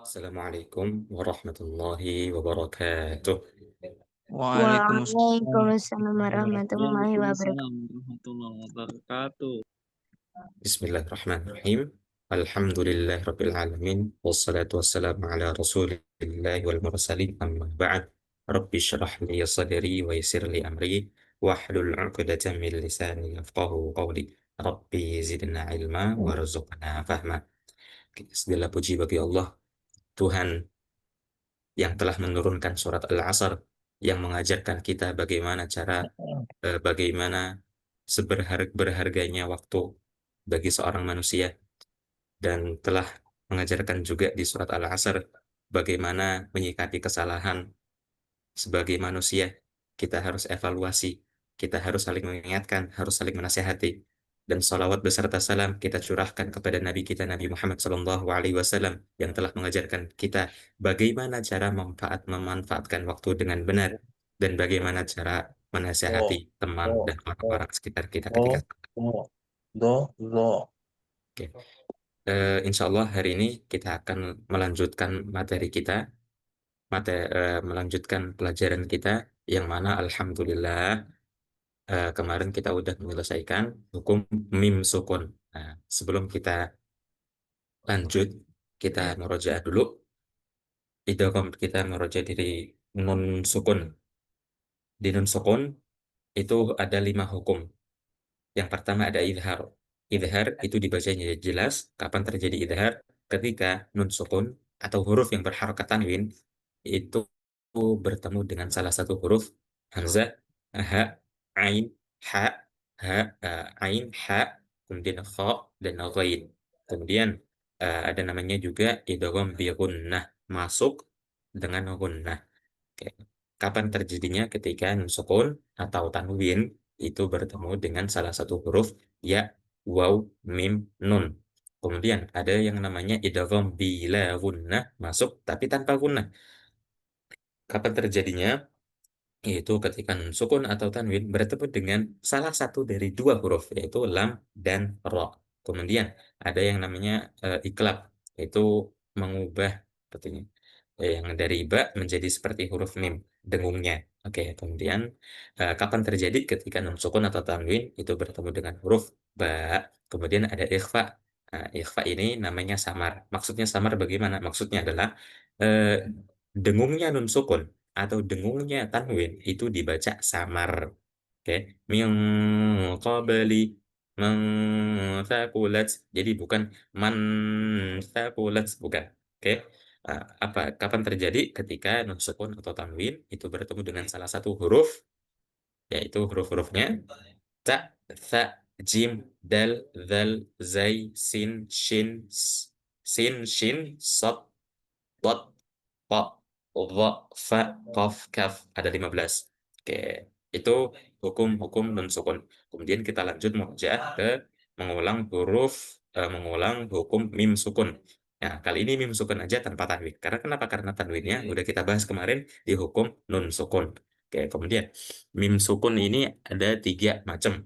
Assalamualaikum warahmatullahi wabarakatuh. Waalaikumsalam Waalaikumsalam warahmatullahi wabarakatuh. Waalaikumsalam warahmatullahi wabarakatuh. Bismillahirrahmanirrahim. Alhamdulillahirabbil alamin wassalatu wassalamu ala rasulillahi wal mursalin amma ba'd. Rabbi shrah li sadri wa yassir li amri wahlul 'uqdatam min lisani yafqahu qawli. Rabbi zidna ilma warzuqna fahma. Segala puji bagi Allah, Tuhan yang telah menurunkan surat Al-Asr yang mengajarkan kita bagaimana berharganya waktu bagi seorang manusia, dan telah mengajarkan juga di surat Al-Asr bagaimana menyikapi kesalahan. Sebagai manusia, kita harus evaluasi, kita harus saling mengingatkan, harus saling menasihati. Dan salawat beserta salam kita curahkan kepada Nabi kita Nabi Muhammad SAW yang telah mengajarkan kita bagaimana cara memanfaatkan waktu dengan benar, dan bagaimana cara menasihati Do, teman do, dan do, orang-orang sekitar kita ketika. do, do, do. Oke. Insya Allah hari ini kita akan melanjutkan materi kita, melanjutkan pelajaran kita, yang mana Alhamdulillah kemarin kita udah menyelesaikan hukum mim sukun. Nah, sebelum kita lanjut, kita merojaah dulu. Idgham kita merojaah dari nun sukun. Di nun sukun itu ada 5 hukum. Yang pertama ada idhar. Idhar itu dibacanya jelas. Kapan terjadi idhar? Ketika nun sukun atau huruf yang berharokat tanwin itu bertemu dengan salah satu huruf hamzah, ha, ain, ha, ain, ha, kemudian kha dan ghain. Kemudian ada namanya juga idgham bi gunnah, masuk dengan gunnah. Oke. Kapan terjadinya? Ketika nun sukun atau tanwin itu bertemu dengan salah satu huruf ya, waw, mim, nun. Kemudian ada yang namanya idgham bila gunnah, masuk tapi tanpa gunnah. Kapan terjadinya? Yaitu ketika nun sukun atau tanwin bertemu dengan salah satu dari dua huruf, yaitu lam dan ro. Kemudian ada yang namanya iklab, yaitu mengubah sepertinya yang dari ba menjadi seperti huruf mim, dengungnya. Oke, kemudian kapan terjadi? Ketika nun sukun atau tanwin itu bertemu dengan huruf ba. Kemudian ada ikhfa. Nah, ikhfa ini namanya samar. Maksudnya samar bagaimana? Maksudnya adalah eh, dengungnya nun sukun atau dengungnya tanwin itu dibaca samar. Oke, min qabli man thaqulat. Jadi bukan man thaqulat, bukan. Oke. Kapan terjadi? Ketika nun sukun atau tanwin itu bertemu dengan salah satu huruf, yaitu huruf-hurufnya ta, tha, jim, dal, zal, zai, sin, shin, sin, shin, sod, dot, po, dha, fa, qaf, kaf. Ada 15. Oke, itu hukum-hukum nun sukun. Kemudian kita lanjut mengulang hukum mim sukun. Nah, kali ini mim sukun aja tanpa tanwin. Karena kenapa? Karena tanwinnya udah kita bahas kemarin di hukum nun sukun. Oke, kemudian mim sukun ini ada 3 macam.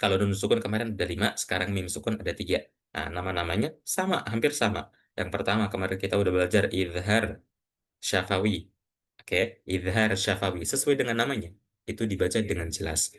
Kalau nun sukun kemarin ada 5, sekarang mim sukun ada 3. Nah, nama-namanya sama, hampir sama. Yang pertama kemarin kita udah belajar izhar syafawi. Oke, izhar syafawi sesuai dengan namanya. Itu dibaca dengan jelas.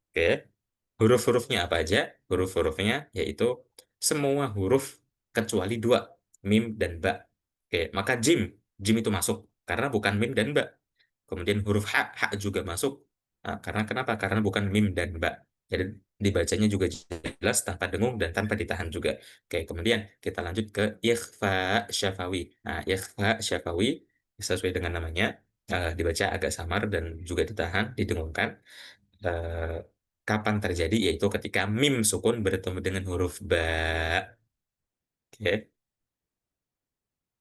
Oke, huruf-hurufnya apa aja? Huruf-hurufnya yaitu semua huruf kecuali 2, mim dan ba. Oke, maka jim itu masuk karena bukan mim dan ba. Kemudian huruf ha juga masuk. Nah, karena kenapa? Karena bukan mim dan ba. Jadi dibacanya juga jelas tanpa dengung dan tanpa ditahan juga. Oke, kemudian kita lanjut ke ikhfa syafawi. Nah, ikhfa syafawi sesuai dengan namanya, dibaca agak samar dan juga ditahan, didengungkan. Eh, Kapan terjadi? Yaitu ketika mim sukun bertemu dengan huruf ba. Oke.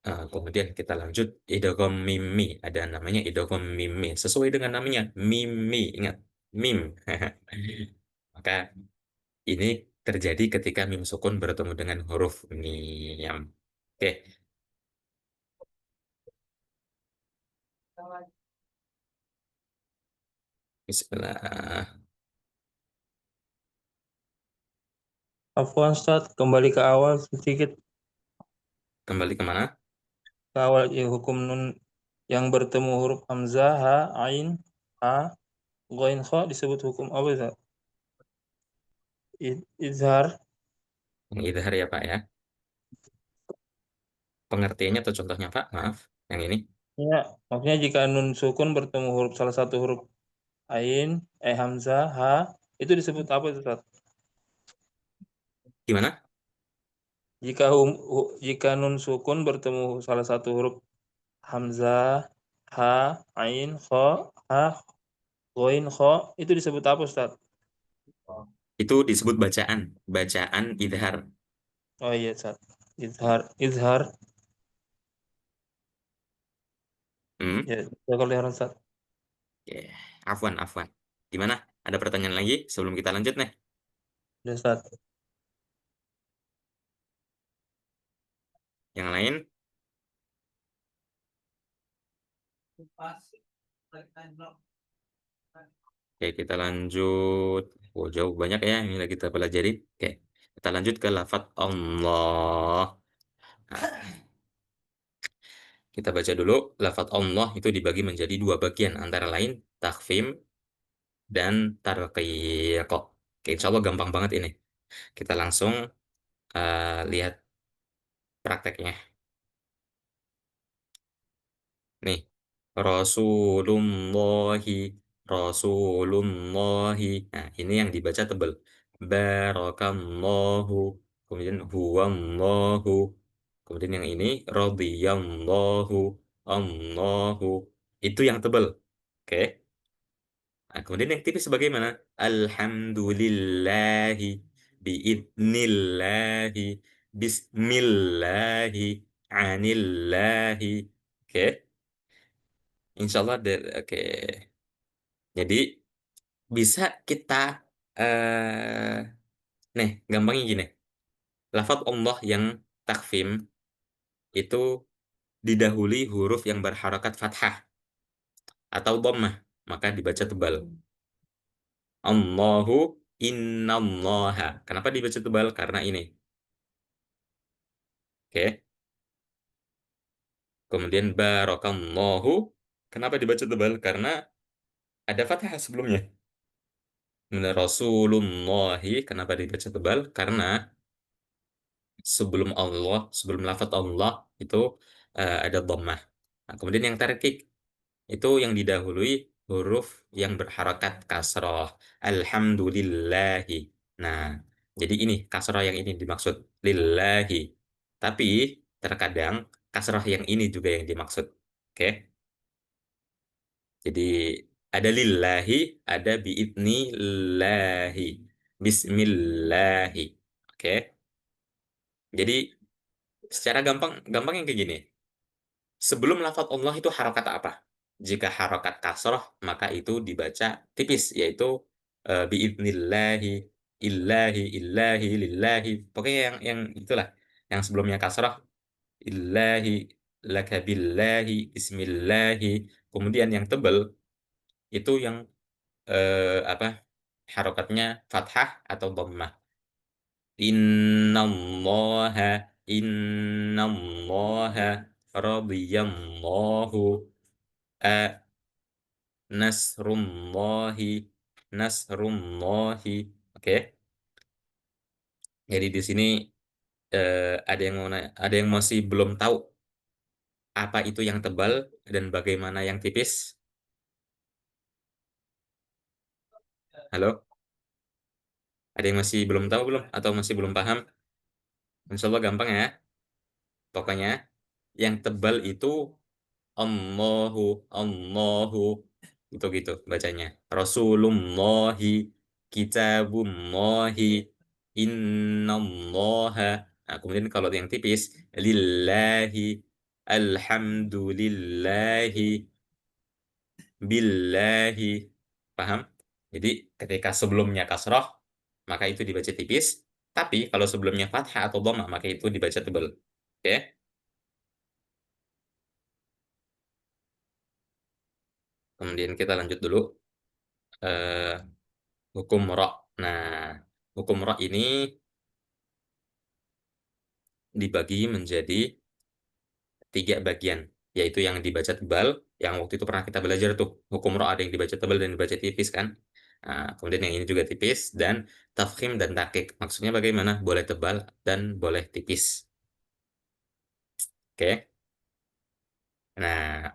Kemudian kita lanjut idgham mimi. Ada namanya idgham mimi. Sesuai dengan namanya, mimi. Ingat, mim. Maka ini terjadi ketika mim sukun bertemu dengan huruf mim. Oke, bismillah. Afwan Ustaz, kembali ke awal sedikit. Kembali kemana? Ke awal ya, hukum nun yang bertemu huruf hamzah, ha, ain, ha, ghain, kha disebut hukum apa Ustaz? Izhar. Yang idhar ya Pak ya. Pengertiannya atau contohnya Pak? Maaf, yang ini. Ya, maksudnya jika nun sukun bertemu huruf salah satu huruf ain, hamzah, ha, itu disebut apa Ustaz? Gimana? Jika nun sukun bertemu salah satu huruf hamzah, ha, ain, kha, ha, ghain, kha, itu disebut apa Ustaz? Itu disebut bacaan. Bacaan idhar. Oh iya Ustaz. Izhar, izhar. Hmm? Ya, kalau lihat Ustaz. Ya, afwan, afwan. Gimana? Ada pertanyaan lagi sebelum kita lanjut nih? Ya, Ustaz. Yang lain? Oke, kita lanjut. Oh, jauh banyak ya yang lagi kita pelajari. Oke, kita lanjut ke lafadz Allah. Nah, kita baca dulu. Lafadz Allah itu dibagi menjadi dua bagian, antara lain takhfim dan tarqiq. Oke, insya Allah gampang banget ini. Kita langsung lihat prakteknya. Nih, Rasulullahi, Rasulullahi. Nah, ini yang dibaca tebel. Barakallahu, kemudian huwallahu, kemudian yang ini radhiyallahu, Allahu. Itu yang tebel. Oke. Nah, kemudian yang tipis bagaimana? Alhamdulillahi, biidnillahi, bismillahi, anillahi. Oke. Insya Allah, oke. Jadi bisa kita, eh nih, gampangnya gini. Lafadz Allah yang takfim itu didahului huruf yang berharokat fathah atau dhammah, maka dibaca tebal. Allahu innallaha. Kenapa dibaca tebal? Karena ini. Oke. Kemudian barakallahu. Kenapa dibaca tebal? Karena ada fathah sebelumnya. Kemudian Rasulullahi. Kenapa dibaca tebal? Karena sebelum Allah, sebelum lafadz Allah itu ada dhammah. Nah, kemudian yang tarkik itu yang didahului huruf yang berharakat kasroh. Alhamdulillahi. Nah, jadi ini kasroh yang ini dimaksud lillahi. Tapi terkadang kasroh yang ini juga yang dimaksud. Oke. Jadi ada lillahi, ada biidnillahi. Bismillahi. Oke. Jadi secara gampang gampang yang kayak gini. Sebelum lafadz Allah itu harokat apa? Jika harokat kasroh, maka itu dibaca tipis, yaitu biidnillahi, illahi, illahi, lillahi. Pokoknya yang itulah. Yang sebelumnya kasroh, illahi, lakabillahi, bismillahi. Kemudian yang tebel, itu yang apa? Harokatnya fathah atau dhammah. Innallaha, innallaha, radiyallahu, a nasrullahi, nasrullahi. Oke, jadi di sini ada yang mau ada yang masih belum tahu apa itu yang tebal dan bagaimana yang tipis? Halo, ada yang masih belum tahu belum atau masih belum paham? Insya Allah gampang ya. Pokoknya yang tebal itu Allahu, Allahu, itu gitu bacanya. Rasulullahi, kitabullahi, innallaha. Nah, kemudian kalau yang tipis, lillahi, alhamdulillahi, billahi. Paham? Jadi ketika sebelumnya kasroh, maka itu dibaca tipis. Tapi kalau sebelumnya fathah atau dhamma, maka itu dibaca tebal. Oke? Kemudian kita lanjut dulu. Eh, hukum ro. Nah, hukum ro ini dibagi menjadi 3 bagian, yaitu yang dibaca tebal, yang waktu itu pernah kita belajar tuh, hukum ro ada yang dibaca tebal dan dibaca tipis kan. Nah, kemudian yang ini juga tipis, dan tafkhim dan takik. Maksudnya bagaimana? Boleh tebal dan boleh tipis. Oke. Nah,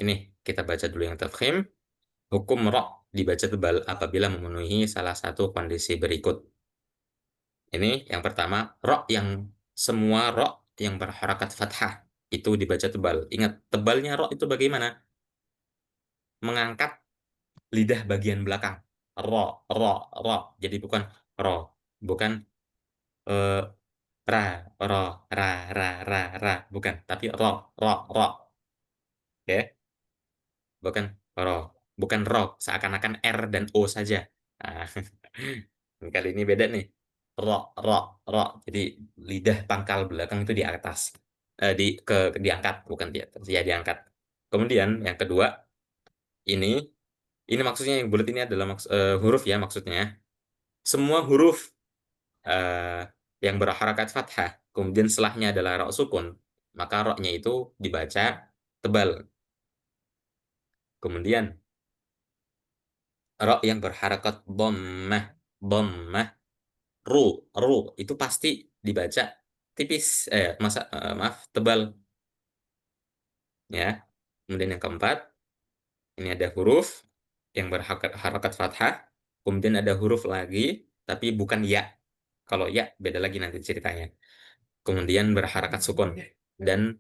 ini kita baca dulu yang tafkhim. Hukum ro dibaca tebal apabila memenuhi salah satu kondisi berikut. Ini yang pertama, semua ro yang berharakat fathah itu dibaca tebal. Ingat, tebalnya ro itu bagaimana? Mengangkat lidah bagian belakang. Ro, ro, ro. Jadi bukan ro, bukan eh, ra, ro, ra, bukan. Tapi ro, ro, ro. Oke, bukan ro, bukan ro. Seakan-akan R dan O saja. Nah, kali ini beda nih. Ro, ro, ro. Jadi lidah pangkal belakang itu di atas. Diangkat, bukan di atas. Ya, diangkat. Kemudian yang kedua, ini ini maksudnya yang bulat ini adalah huruf ya maksudnya. Semua huruf eh, yang berharakat fathah, kemudian setelahnya adalah ro sukun, maka ro-nya itu dibaca tebal. Kemudian ro yang berharakat dhammah, dhammah, ru, ru itu pasti dibaca tipis, maaf, tebal ya. Kemudian yang keempat, ini ada huruf yang berharakat harakat fathah, kemudian ada huruf lagi tapi bukan ya. Kalau ya beda lagi nanti ceritanya. Kemudian berharakat sukun, dan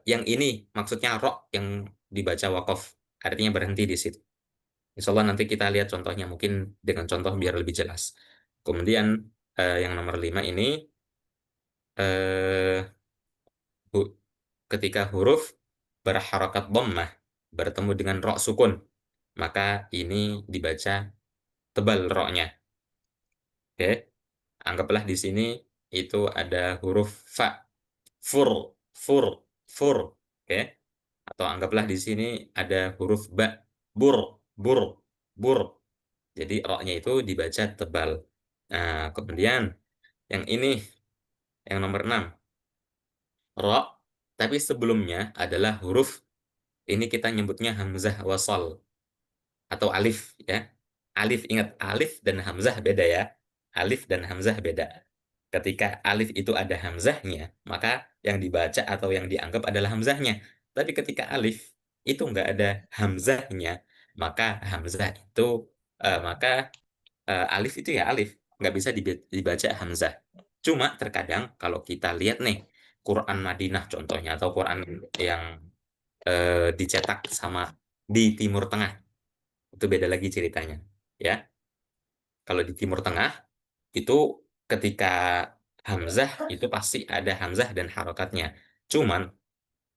yang ini maksudnya ro yang dibaca wakof, artinya berhenti di situ. Insya Allah nanti kita lihat contohnya mungkin dengan contoh biar lebih jelas. Kemudian yang nomor 5 ini eh, hu- ketika huruf berharakat dhammah bertemu dengan ro sukun, maka ini dibaca tebal ro-nya. Oke, anggaplah di sini itu ada huruf fa, fur, fur, fur. Oke. Atau anggaplah di sini ada huruf ba, bur, bur, bur. Jadi ro-nya itu dibaca tebal. Nah, kemudian yang ini, yang nomor 6, ro, tapi sebelumnya adalah huruf, ini kita nyebutnya hamzah wasal atau alif ya. Alif, ingat alif dan hamzah beda ya. Alif dan hamzah beda. Ketika alif itu ada hamzahnya, maka yang dibaca atau yang dianggap adalah hamzahnya. Tapi ketika alif itu nggak ada hamzahnya, maka hamzah itu maka alif itu ya alif, nggak bisa dibaca hamzah. Cuma terkadang kalau kita lihat nih Quran Madinah contohnya atau Quran yang dicetak sama di Timur Tengah, itu beda lagi ceritanya. Ya, kalau di Timur Tengah itu ketika hamzah itu pasti ada hamzah dan harokatnya. Cuman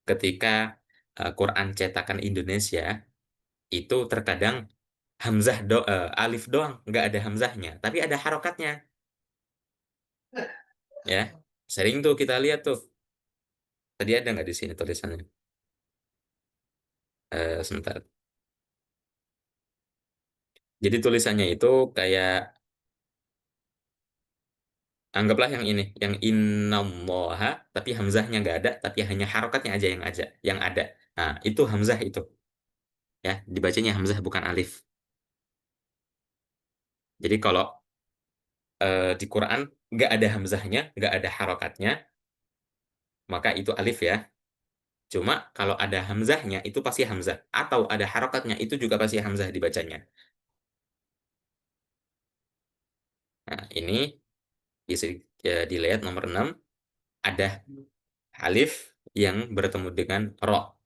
ketika Quran cetakan Indonesia itu terkadang alif doang, nggak ada hamzahnya, tapi ada harokatnya. Ya, sering tuh kita lihat tuh. Tadi ada nggak di sini tulisannya? Sebentar. Jadi tulisannya itu kayak anggaplah yang ini, yang innallaha, tapi hamzahnya nggak ada, tapi hanya harokatnya aja yang ada. Nah, itu hamzah itu. Ya, dibacanya hamzah bukan alif. Jadi kalau di Quran nggak ada hamzahnya, nggak ada harokatnya, maka itu alif ya. Cuma kalau ada hamzahnya itu pasti hamzah. Atau ada harokatnya itu juga pasti hamzah dibacanya. Nah, ini bisa dilihat nomor 6. Ada alif yang bertemu dengan ro.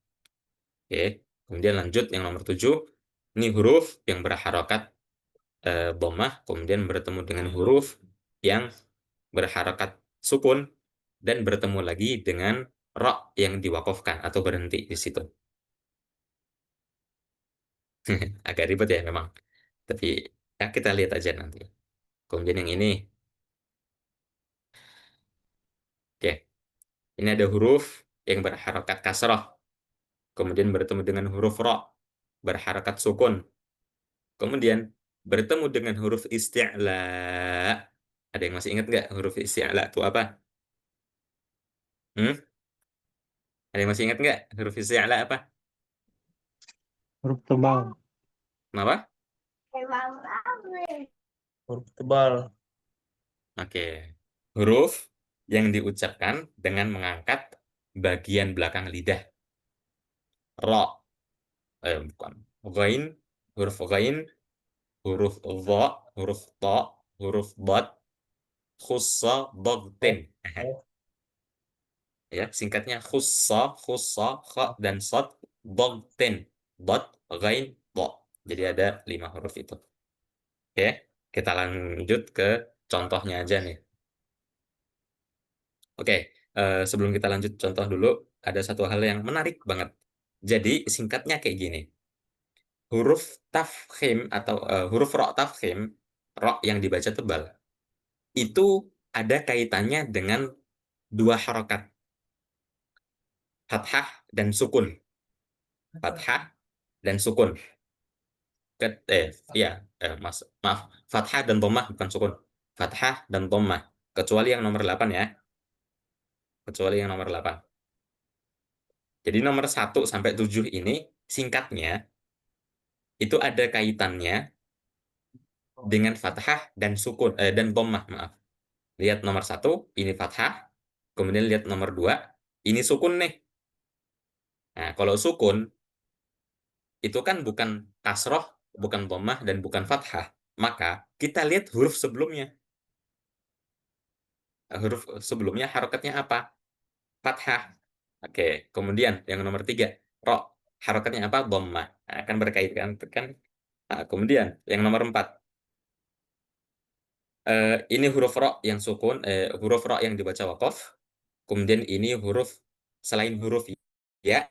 Oke. Kemudian lanjut yang nomor 7. Ini huruf yang berharokat dhammah, kemudian bertemu dengan huruf yang berharokat sukun, dan bertemu lagi dengan ro yang diwakafkan atau berhenti di situ. Agak ribet ya memang. Tapi ya kita lihat aja nanti. Kemudian yang ini, oke. Ini ada huruf yang berharokat kasroh, kemudian bertemu dengan huruf ro, berharokat sukun, kemudian bertemu dengan huruf isti'la. Ada yang masih ingat nggak huruf isti'la itu apa? Hmm? Ada yang masih ingat nggak huruf isti'la apa? Huruf tebal. Kenapa? Huruf tebal. Oke. Huruf yang diucapkan dengan mengangkat bagian belakang lidah. Ro. Bukan. Ghain. Huruf ghain. Huruf dha. Huruf ta. Huruf dad. Khussa. Dagtin. Oh, Ya, singkatnya khussa, kha, dan sad. Dagtin. Dad, ghain, ta. Jadi ada 5 huruf itu. Oke. Kita lanjut ke contohnya aja nih. Oke, sebelum kita lanjut contoh dulu, ada satu hal yang menarik banget. Jadi, singkatnya kayak gini. Huruf tafkhim atau huruf ro tafkhim, ro yang dibaca tebal, itu ada kaitannya dengan 2 harokat, fathah dan sukun. Fathah dan sukun. Iya, maaf, fathah dan dhammah bukan sukun. Fathah dan dhammah. Kecuali yang nomor 8 ya. Kecuali yang nomor 8. Jadi nomor 1 sampai 7 ini singkatnya itu ada kaitannya dengan fathah dan sukun dan dhammah, maaf. Lihat nomor 1 ini fathah, kemudian lihat nomor 2 ini sukun nih. Nah, kalau sukun itu kan bukan kasroh, bukan dhammah dan bukan fathah. Maka kita lihat huruf sebelumnya. Huruf sebelumnya harokatnya apa? Fathah. Oke, kemudian yang nomor 3 ro. Harokatnya apa? Dhammah. Nah, akan berkaitan kan. Nah, kemudian yang nomor 4 ini huruf ro yang sukun, huruf ro yang dibaca waqaf. Kemudian ini huruf selain huruf ya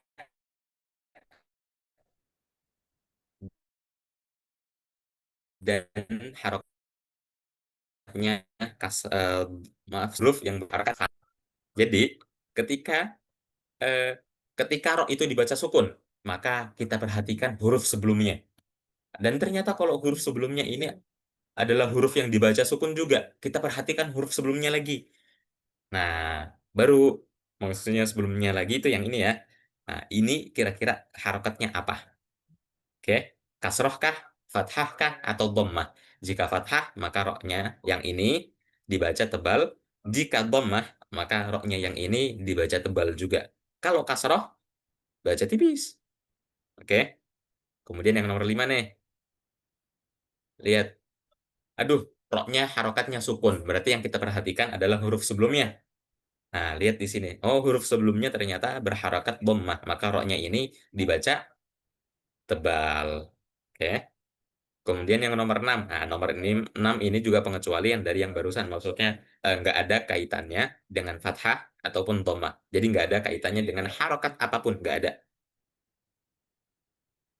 dan harokatnya maaf huruf yang berharokat. Jadi ketika eh, ketika ro itu dibaca sukun, maka kita perhatikan huruf sebelumnya. Dan ternyata kalau huruf sebelumnya ini adalah huruf yang dibaca sukun juga, kita perhatikan huruf sebelumnya lagi. Nah, baru maksudnya sebelumnya lagi itu yang ini ya. Nah, ini kira-kira harokatnya apa? Oke, kasroh kah, fathah kah, atau dhammah? Jika fathah, maka roknya yang ini dibaca tebal. Jika dhammah, maka roknya yang ini dibaca tebal juga. Kalau kasroh, baca tipis. Oke, kemudian yang nomor 5 nih. Lihat, aduh, roknya harokatnya sukun. Berarti yang kita perhatikan adalah huruf sebelumnya. Nah, lihat di sini. Oh, huruf sebelumnya ternyata berharokat dhammah. Maka roknya ini dibaca tebal. Oke. Kemudian yang nomor 6. Nah, nomor 6 ini juga pengecualian dari yang barusan. Maksudnya nggak ada kaitannya dengan fathah ataupun dhammah. Jadi nggak ada kaitannya dengan harokat apapun. Nggak ada.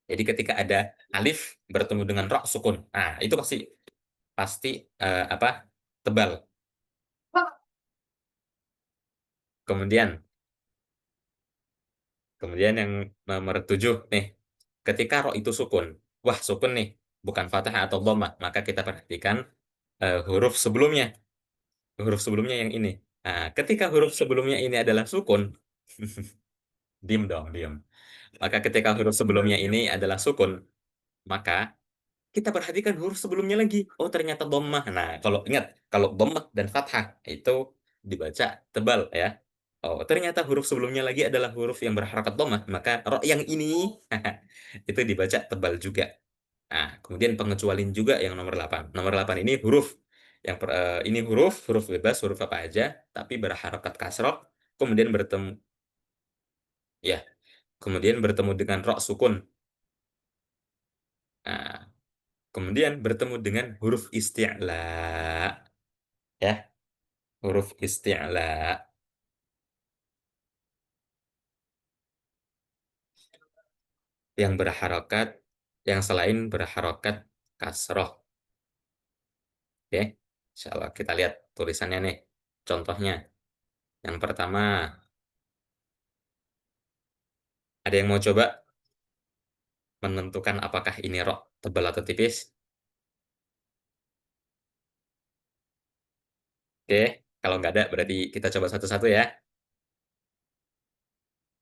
Jadi ketika ada alif bertemu dengan ro sukun. Nah, itu pasti pasti apa? Tebal. Kemudian kemudian yang nomor 7 nih. Ketika ro itu sukun. Wah, sukun nih. Bukan fathah atau dhammah. Maka kita perhatikan huruf sebelumnya. Huruf sebelumnya yang ini. Nah, ketika huruf sebelumnya ini adalah sukun, diam dong, diam. Maka ketika huruf sebelumnya ini adalah sukun, maka kita perhatikan huruf sebelumnya lagi. Oh, ternyata dhammah. Nah, kalau ingat, kalau dhammah dan fathah itu dibaca tebal ya. Oh, ternyata huruf sebelumnya lagi adalah huruf yang berharakat dhammah, maka ro yang ini itu dibaca tebal juga. Nah, kemudian pengecualian juga yang nomor 8. Nomor 8 ini huruf. Ini huruf bebas, huruf apa aja, tapi berharakat kasroh, kemudian bertemu ya, kemudian bertemu dengan ro sukun. Nah, kemudian bertemu dengan huruf isti'la. Ya, huruf isti'la yang berharokat, yang selain berharokat kasroh. Oke, insya Allah kita lihat tulisannya nih. Contohnya, yang pertama, ada yang mau coba menentukan apakah ini ro tebal atau tipis? Oke, kalau nggak ada berarti kita coba satu-satu ya.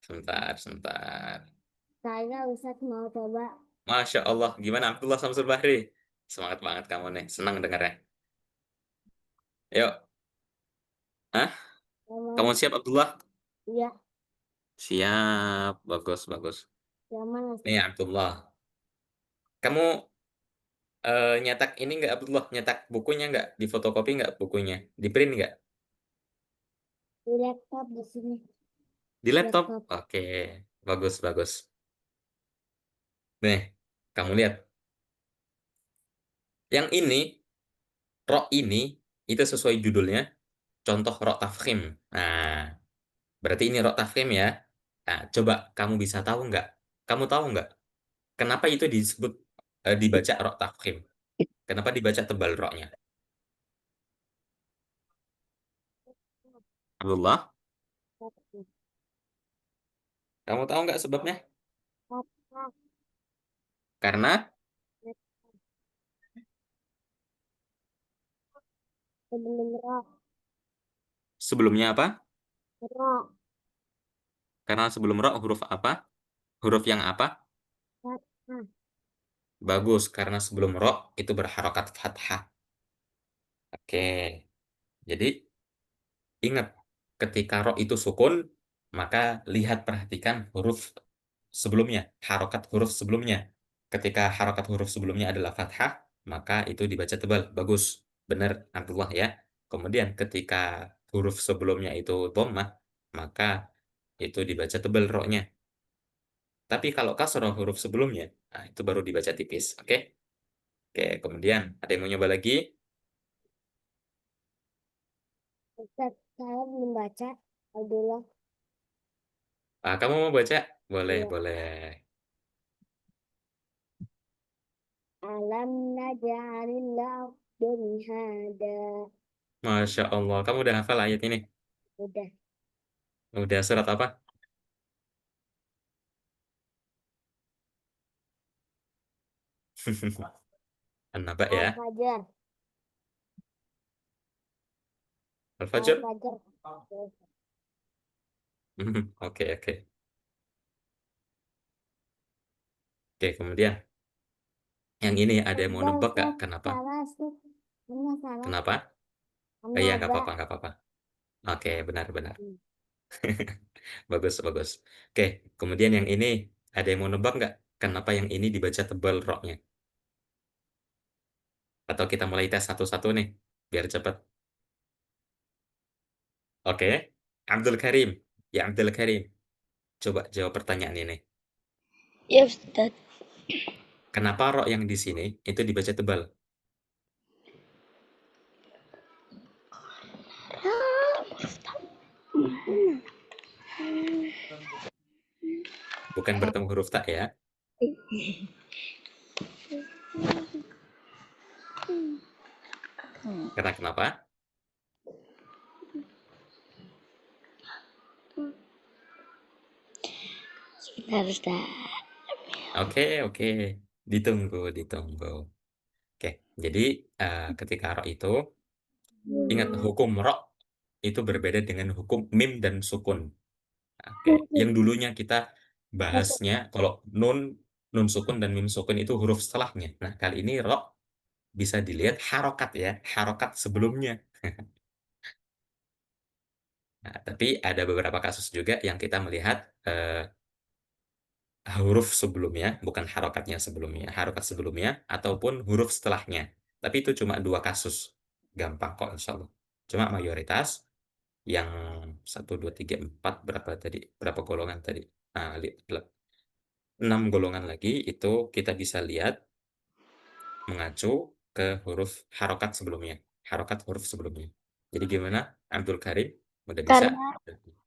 Sebentar. Saya Ustaz mau coba. Masya Allah, gimana Abdullah Samsul Bahri? Semangat banget kamu nih, senang dengarnya. Yuk, ah, kamu Yang siap Abdullah? Iya, Siap, bagus. yang mana Ustaz? Nih Abdullah, kamu nyetak ini nggak Abdullah? Nyetak bukunya nggak? Di fotokopi nggak bukunya? Di print nggak? Di laptop di sini. Di laptop? Laptop. Oke, bagus. Nih, kamu lihat. Yang ini, rok ini, itu sesuai judulnya, contoh rok tafkhim. Nah, berarti ini rok tafkhim ya. Nah, coba kamu bisa tahu nggak? Kamu tahu nggak? Kenapa itu disebut dibaca rok tafkhim? Kenapa dibaca tebal roknya? Abdullah, kamu tahu nggak sebabnya? Karena Sebelum rok. sebelumnya apa? Rok. Karena sebelum rok huruf apa? Huruf yang apa? Fathah. Bagus, karena sebelum rok itu berharokat fathah. Oke, jadi ingat, ketika rok itu sukun, maka lihat perhatikan huruf sebelumnya, harokat huruf sebelumnya. Ketika harokat huruf sebelumnya adalah fathah, maka itu dibaca tebal. Bagus, benar Abdullah ya. Kemudian ketika huruf sebelumnya itu dhammah, maka itu dibaca tebal roknya. Tapi kalau kasroh huruf sebelumnya, nah itu baru dibaca tipis. Oke? Oke, kemudian ada yang mau nyoba lagi? Ustaz, saya belum baca. Abdullah. Ah, kamu mau baca? Boleh, Iya. boleh. Alam naj'alil arda mihada. Masya Allah, kamu udah hafal ayat ini? Udah. Udah surat apa? An-Naba ya. Al-Fajr. Al-Fajr. Al-Fajr. Oke. Oke, kemudian yang ini ada yang mau Udah nebak gak? Ustaz. Kenapa? Salah Ustaz. Benar salah. Kenapa? Oh, iya, An-Naba. nggak apa-apa. Oke, benar. Hmm. Bagus. Oke, kemudian yang ini ada yang mau nebak nggak? Kenapa yang ini dibaca tebal roknya? Atau kita mulai tes satu-satu nih, biar cepat. Oke, Abdul Karim. Ya, Abdul Karim. Coba jawab pertanyaan ini. Ya Ustaz. Kenapa rok yang di sini itu dibaca tebal? Bukan bertemu huruf tak ya. Karena kenapa? Sebentar Ustaz. Oke. Ditunggu. Oke, jadi ketika rok itu, ingat hukum rok itu berbeda dengan hukum mim dan sukun. Oke, yang dulunya kita bahasnya kalau nun sukun dan mim sukun itu huruf setelahnya. Nah, kali ini rok bisa dilihat harokat ya, harokat sebelumnya. Nah, tapi ada beberapa kasus juga yang kita melihat huruf sebelumnya, bukan harokatnya sebelumnya, harokat sebelumnya ataupun huruf setelahnya. Tapi itu cuma 2 kasus. Gampang kok insya Allah. Cuma mayoritas yang 1, 2, 3, 4 berapa tadi? Berapa golongan tadi? Nah, 6 golongan lagi itu kita bisa lihat mengacu ke huruf harokat sebelumnya. Harokat huruf sebelumnya. Jadi gimana, Abdul Karim? Udah bisa?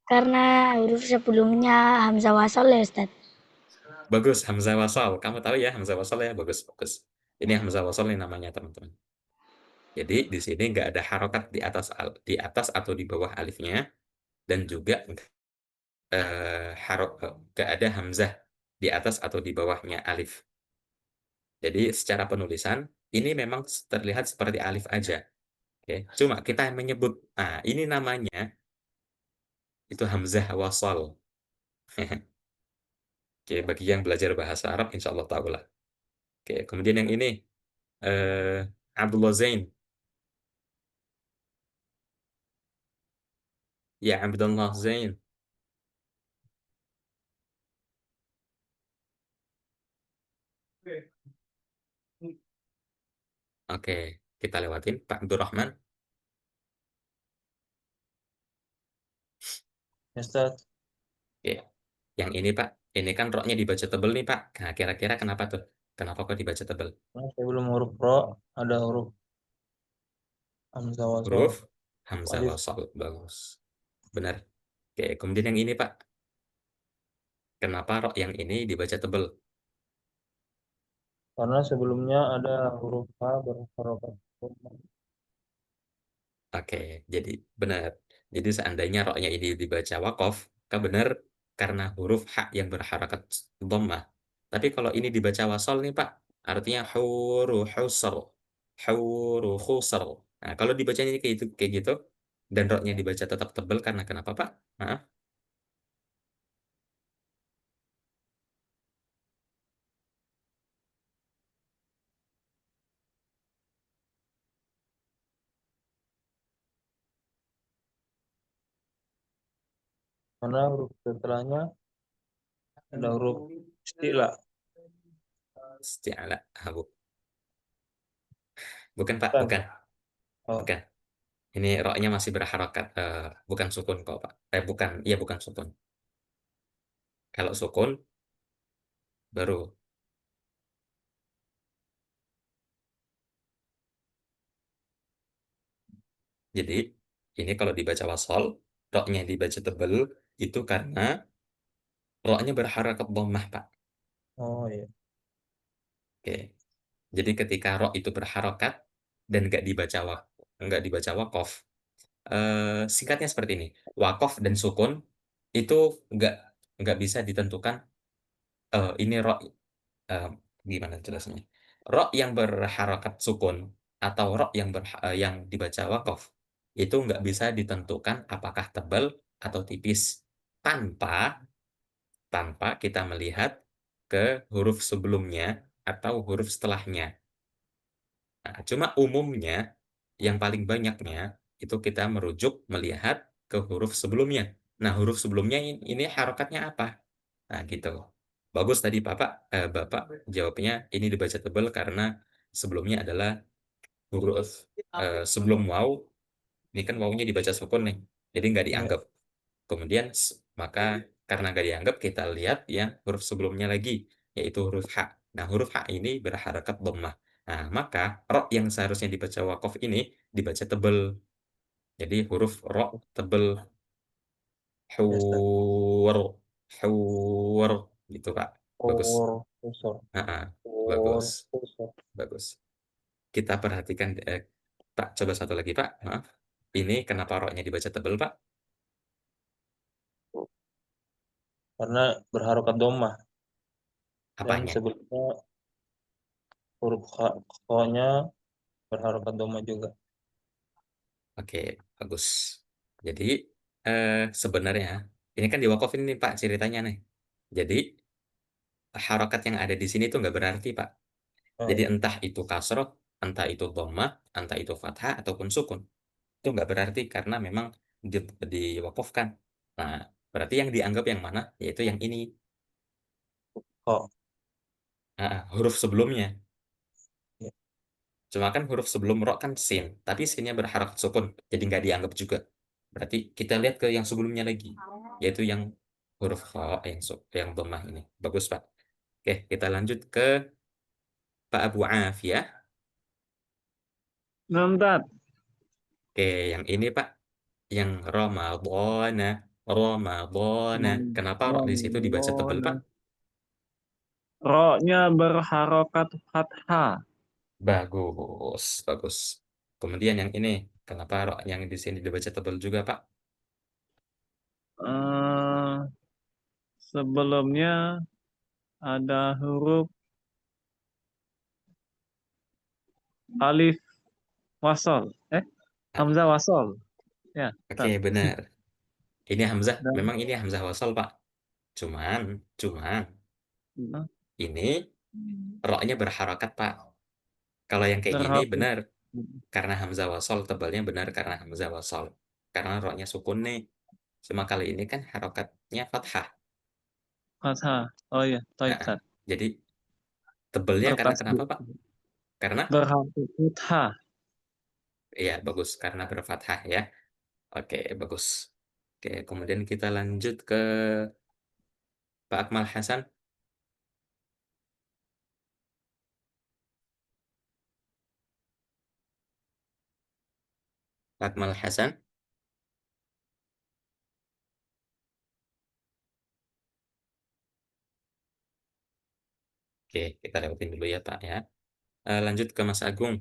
Karena huruf sebelumnya hamzah wasal ya Ustaz. Bagus, Hamzah Wasal. Kamu tahu ya Hamzah Wasal ya? Bagus. Ini Hamzah Wasal nih namanya teman-teman. Jadi di sini nggak ada harokat di atas atau di bawah alifnya, dan juga nggak ada hamzah di atas atau di bawahnya alif. Jadi secara penulisan ini memang terlihat seperti alif aja. Oke, cuma kita menyebut, ini namanya itu hamzah wasal. Oke, bagi yang belajar bahasa Arab, insya Allah tahu lah. Oke, kemudian yang ini, Abdullah Zain. Ya, Abdullah Zain. Oke, kita lewatin. Pak Abdurrahman. Ya, Ustaz. Oke, yang ini Pak. Ini kan roknya dibaca tebel nih Pak. Nah, kira-kira kenapa tuh? Kenapa kok dibaca tebel? Nah, sebelum huruf ro ada huruf hamzah wasol, Huruf Hamzah alif. wasal. Bagus. Benar. Oke, kemudian yang ini Pak. Kenapa rok yang ini dibaca tebel? Karena sebelumnya ada huruf H berharokat dhammah. Oke, jadi benar. Jadi seandainya roknya ini dibaca wakof, kan benar karena huruf hak yang berharakat dhammah. Tapi kalau ini dibaca wasol nih Pak, artinya huru husr, huru khusr. Nah, kalau dibacanya kayak gitu, dan roknya dibaca tetap tebal karena kenapa Pak? Maaf. Karena huruf setelahnya ada huruf istila. Isti'ala. Bukan Pak, Kan? bukan. Oh, Bukan. Ini roknya masih berharakat, bukan sukun kok Pak. Bukan, iya bukan sukun. Kalau sukun, baru. Jadi, ini kalau dibaca wasol, roknya dibaca tebel, itu karena roknya berharakat dhammah, Pak. oh iya. Oke. Jadi ketika rok itu berharokat dan nggak dibaca wakof, singkatnya seperti ini. Wakof dan sukun itu nggak nggak bisa ditentukan. Ini rok, eh, gimana jelasnya? Rok yang berharokat sukun atau rok yang dibaca wakof itu nggak bisa ditentukan apakah tebal atau tipis tanpa tanpa kita melihat ke huruf sebelumnya atau huruf setelahnya. Nah, cuma umumnya yang paling banyaknya itu kita merujuk melihat ke huruf sebelumnya. Nah, huruf sebelumnya ini harokatnya apa? Nah, gitu. Bagus tadi Bapak jawabnya ini dibaca tebal karena sebelumnya adalah huruf, sebelum waw, ini kan wawnya dibaca sukun nih, jadi nggak Iya, dianggap. Kemudian maka karena nggak dianggap kita lihat yang huruf sebelumnya lagi, yaitu huruf H. Nah, huruf H ini berharakat dhammah. Nah, maka ro yang seharusnya dibaca wakof ini dibaca tebel. Jadi huruf ro tebel. ya, Ustaz. Hur, hur, gitu Pak. Bagus. Hur, husor, Ah, ah. hur, Bagus, husor. bagus. Kita perhatikan, Pak, coba satu lagi Pak. Maaf. Ini kenapa roknya dibaca tebel Pak? Karena berharokat dhammah dan Apanya? sebelumnya huruf kho-nya berharokat dhammah juga. Oke, bagus. Jadi, sebenarnya ini kan di wakaf ini nih, Pak ceritanya nih. Jadi harokat yang ada di sini itu nggak berarti Pak. Oh Jadi iya. entah itu kasroh, entah itu dhammah, entah itu fathah ataupun sukun. Itu nggak berarti karena memang di, diwakafkan. Nah, berarti yang dianggap yang mana? Yaitu yang ini. Kho. Huruf sebelumnya. Ya, Cuma kan huruf sebelum ro kan sin, tapi sinnya berharakat sukun, jadi nggak dianggap juga. Berarti kita lihat ke yang sebelumnya lagi, yaitu yang huruf kha, yang dhammah ini. Bagus, Pak. Oke, kita lanjut ke Pak Abu Afiyah. Namtat. Oke, yang ini Pak, yang Ramadhana, Ramadhana. Kenapa ro di situ dibaca tebal, Pak? Ro-nya berharokat fathah. Bagus, bagus. Kemudian yang ini, kenapa ro yang di sini dibaca tebal juga, Pak? Eh, sebelumnya ada huruf alif wasol. Hamzah wasol. Ya, Oke, Ustaz. benar. Ini Hamzah, Dan memang ini Hamzah wasal, Pak. Cuman Nah, ini roknya berharokat, Pak. Kalau yang kayak gini berharokat. benar karena hamzah wasol, tebalnya benar karena hamzah wasol. Karena roknya sukun nih. Cuma kali ini kan harokatnya fathah. Fathah. Oh iya, taib, Nah, Ustaz. jadi tebalnya karena kenapa, Bertasbih. Pak? Karena Berharokat fathah. iya bagus karena berfathah ya. Oke, bagus. Oke, kemudian kita lanjut ke Pak Akmal Hasan. Pak Akmal Hasan. Oke, kita lewatin dulu ya, Pak ya. Lanjut ke Mas Agung.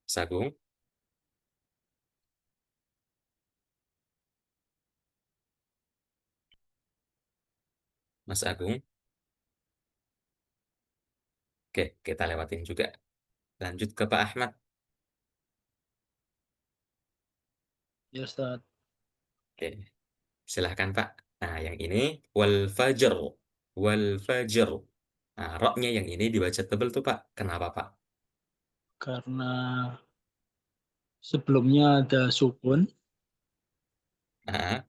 Mas Agung, Mas Agung. Oke, kita lewatin juga. Lanjut ke Pak Ahmad. Ya Ustaz. Oke, silahkan Pak. Nah, yang ini wal fajr. Wal fajr. Nah, roknya yang ini dibaca tebel tuh Pak. Kenapa Pak? Karena sebelumnya ada sukun,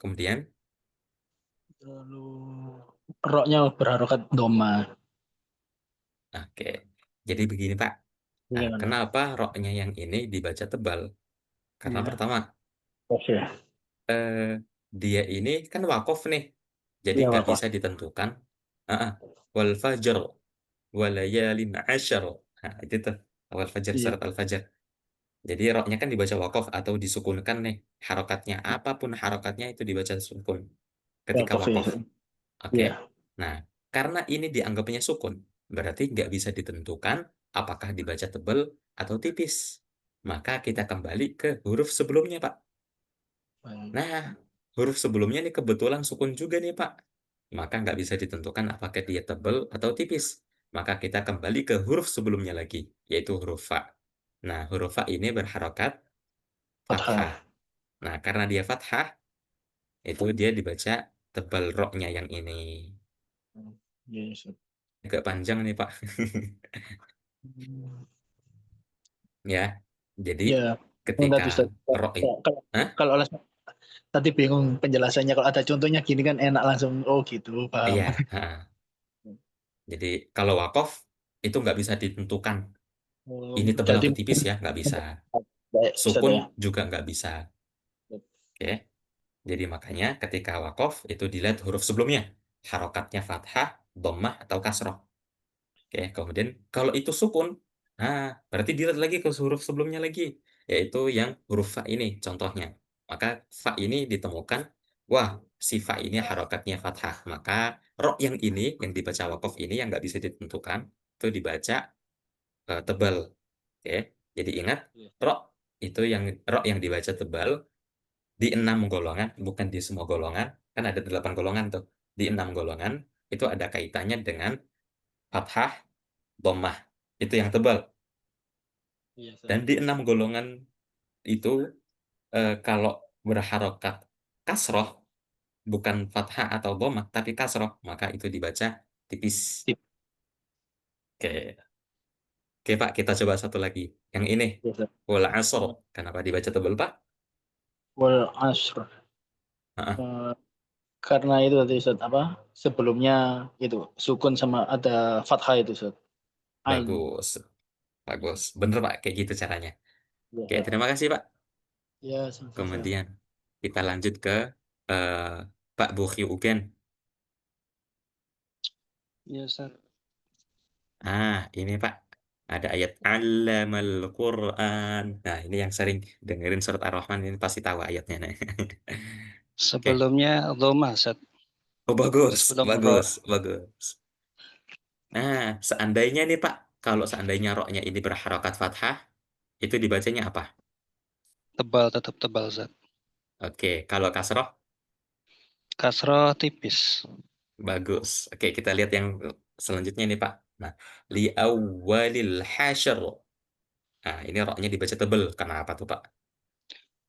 Kemudian, lalu roknya berharokat doma. oke. Jadi begini Pak. Nah, Gimana? kenapa roknya yang ini dibaca tebal? Karena Iya. pertama, Oke. eh, dia ini kan wakof nih. Jadi Iya, nggak Pak. bisa ditentukan. Ah, wal fajr. Walayalin asyar. Nah, itu tuh. Wal fajr, Iya, surat al-fajr. Jadi roknya kan dibaca wakof atau disukunkan nih. Harokatnya, apapun harokatnya itu dibaca sukun ketika wakaf ya. wakof. Oke. Iya, Nah, karena ini dianggapnya sukun, berarti nggak bisa ditentukan apakah dibaca tebal atau tipis. Maka kita kembali ke huruf sebelumnya, Pak. baik. Nah, huruf sebelumnya nih kebetulan sukun juga nih, Pak. Maka nggak bisa ditentukan apakah dia tebal atau tipis. Maka kita kembali ke huruf sebelumnya lagi, yaitu huruf fa. Nah, huruf fa ini berharokat fathah. Fathah. Nah, karena dia fathah, itu dia dibaca tebal roknya yang ini. Iya, Ustaz. Agak panjang nih, Pak. Ya, jadi Ya, ketika tadi Ustaz. rok itu, Kalau Hah? kalau tadi bingung penjelasannya, kalau ada contohnya gini kan enak langsung, oh gitu, paham. Iya, jadi kalau wakof itu nggak bisa ditentukan. Ini tebal Jadi atau tipis ya, nggak bisa. baik Ustaz Sukun ya. juga nggak bisa. Oke, jadi makanya ketika wakof itu dilihat huruf sebelumnya. Harokatnya fathah, dhammah, atau kasroh. Oke, kemudian kalau itu sukun, nah berarti dilihat lagi ke huruf sebelumnya lagi, yaitu yang huruf fa ini contohnya. Maka fa ini ditemukan, wah si fa ini harokatnya fathah. Maka rok yang ini, yang dibaca wakof ini yang nggak bisa ditentukan, itu dibaca tebal. Oke, jadi ingat Iya. rok yang dibaca tebal di 6 golongan, bukan di semua golongan. Kan ada 8 golongan tuh. Di 6 golongan itu ada kaitannya dengan fathah, dhammah. Itu yang tebal. Iya, Ustaz. Dan di 6 golongan itu kalau berharokat kasroh, bukan fathah atau dhammah, tapi kasroh, maka itu dibaca tipis. Tip. Oke. Oke Pak, kita coba satu lagi. Yang ini, Iya, Ustaz. wal asr. Kenapa dibaca tebal Pak? Wal asr. Heeh. Eh, karena itu tadi Ustaz, apa? Sebelumnya itu sukun sama ada fathah itu Ustaz. Ain. Bagus. Bagus. Bener Pak, kayak gitu caranya. Iya, Oke, Ustaz. terima kasih Pak. Ya, sama-sama. Kemudian kita lanjut ke eh, Pak Bukhari Ugen. Iya, Ustaz. Ini Pak. Ada ayat Allamal Quran. Nah, ini yang sering dengerin surat Ar-Rahman ini pasti tahu ayatnya. Nah. Oke. Sebelumnya dhamma, Ustaz. Oh, bagus, Sebelum ro. bagus, bagus. Nah, seandainya nih Pak, kalau seandainya roknya ini berharokat fathah, itu dibacanya apa? Tebal, tetap tebal, Ustaz. Oke, kalau kasroh, Kasroh tipis. bagus. Oke, kita lihat yang selanjutnya nih Pak. Nah, li awwalil hasyr. Nah, ini roknya dibaca tebel. Kenapa tuh Pak?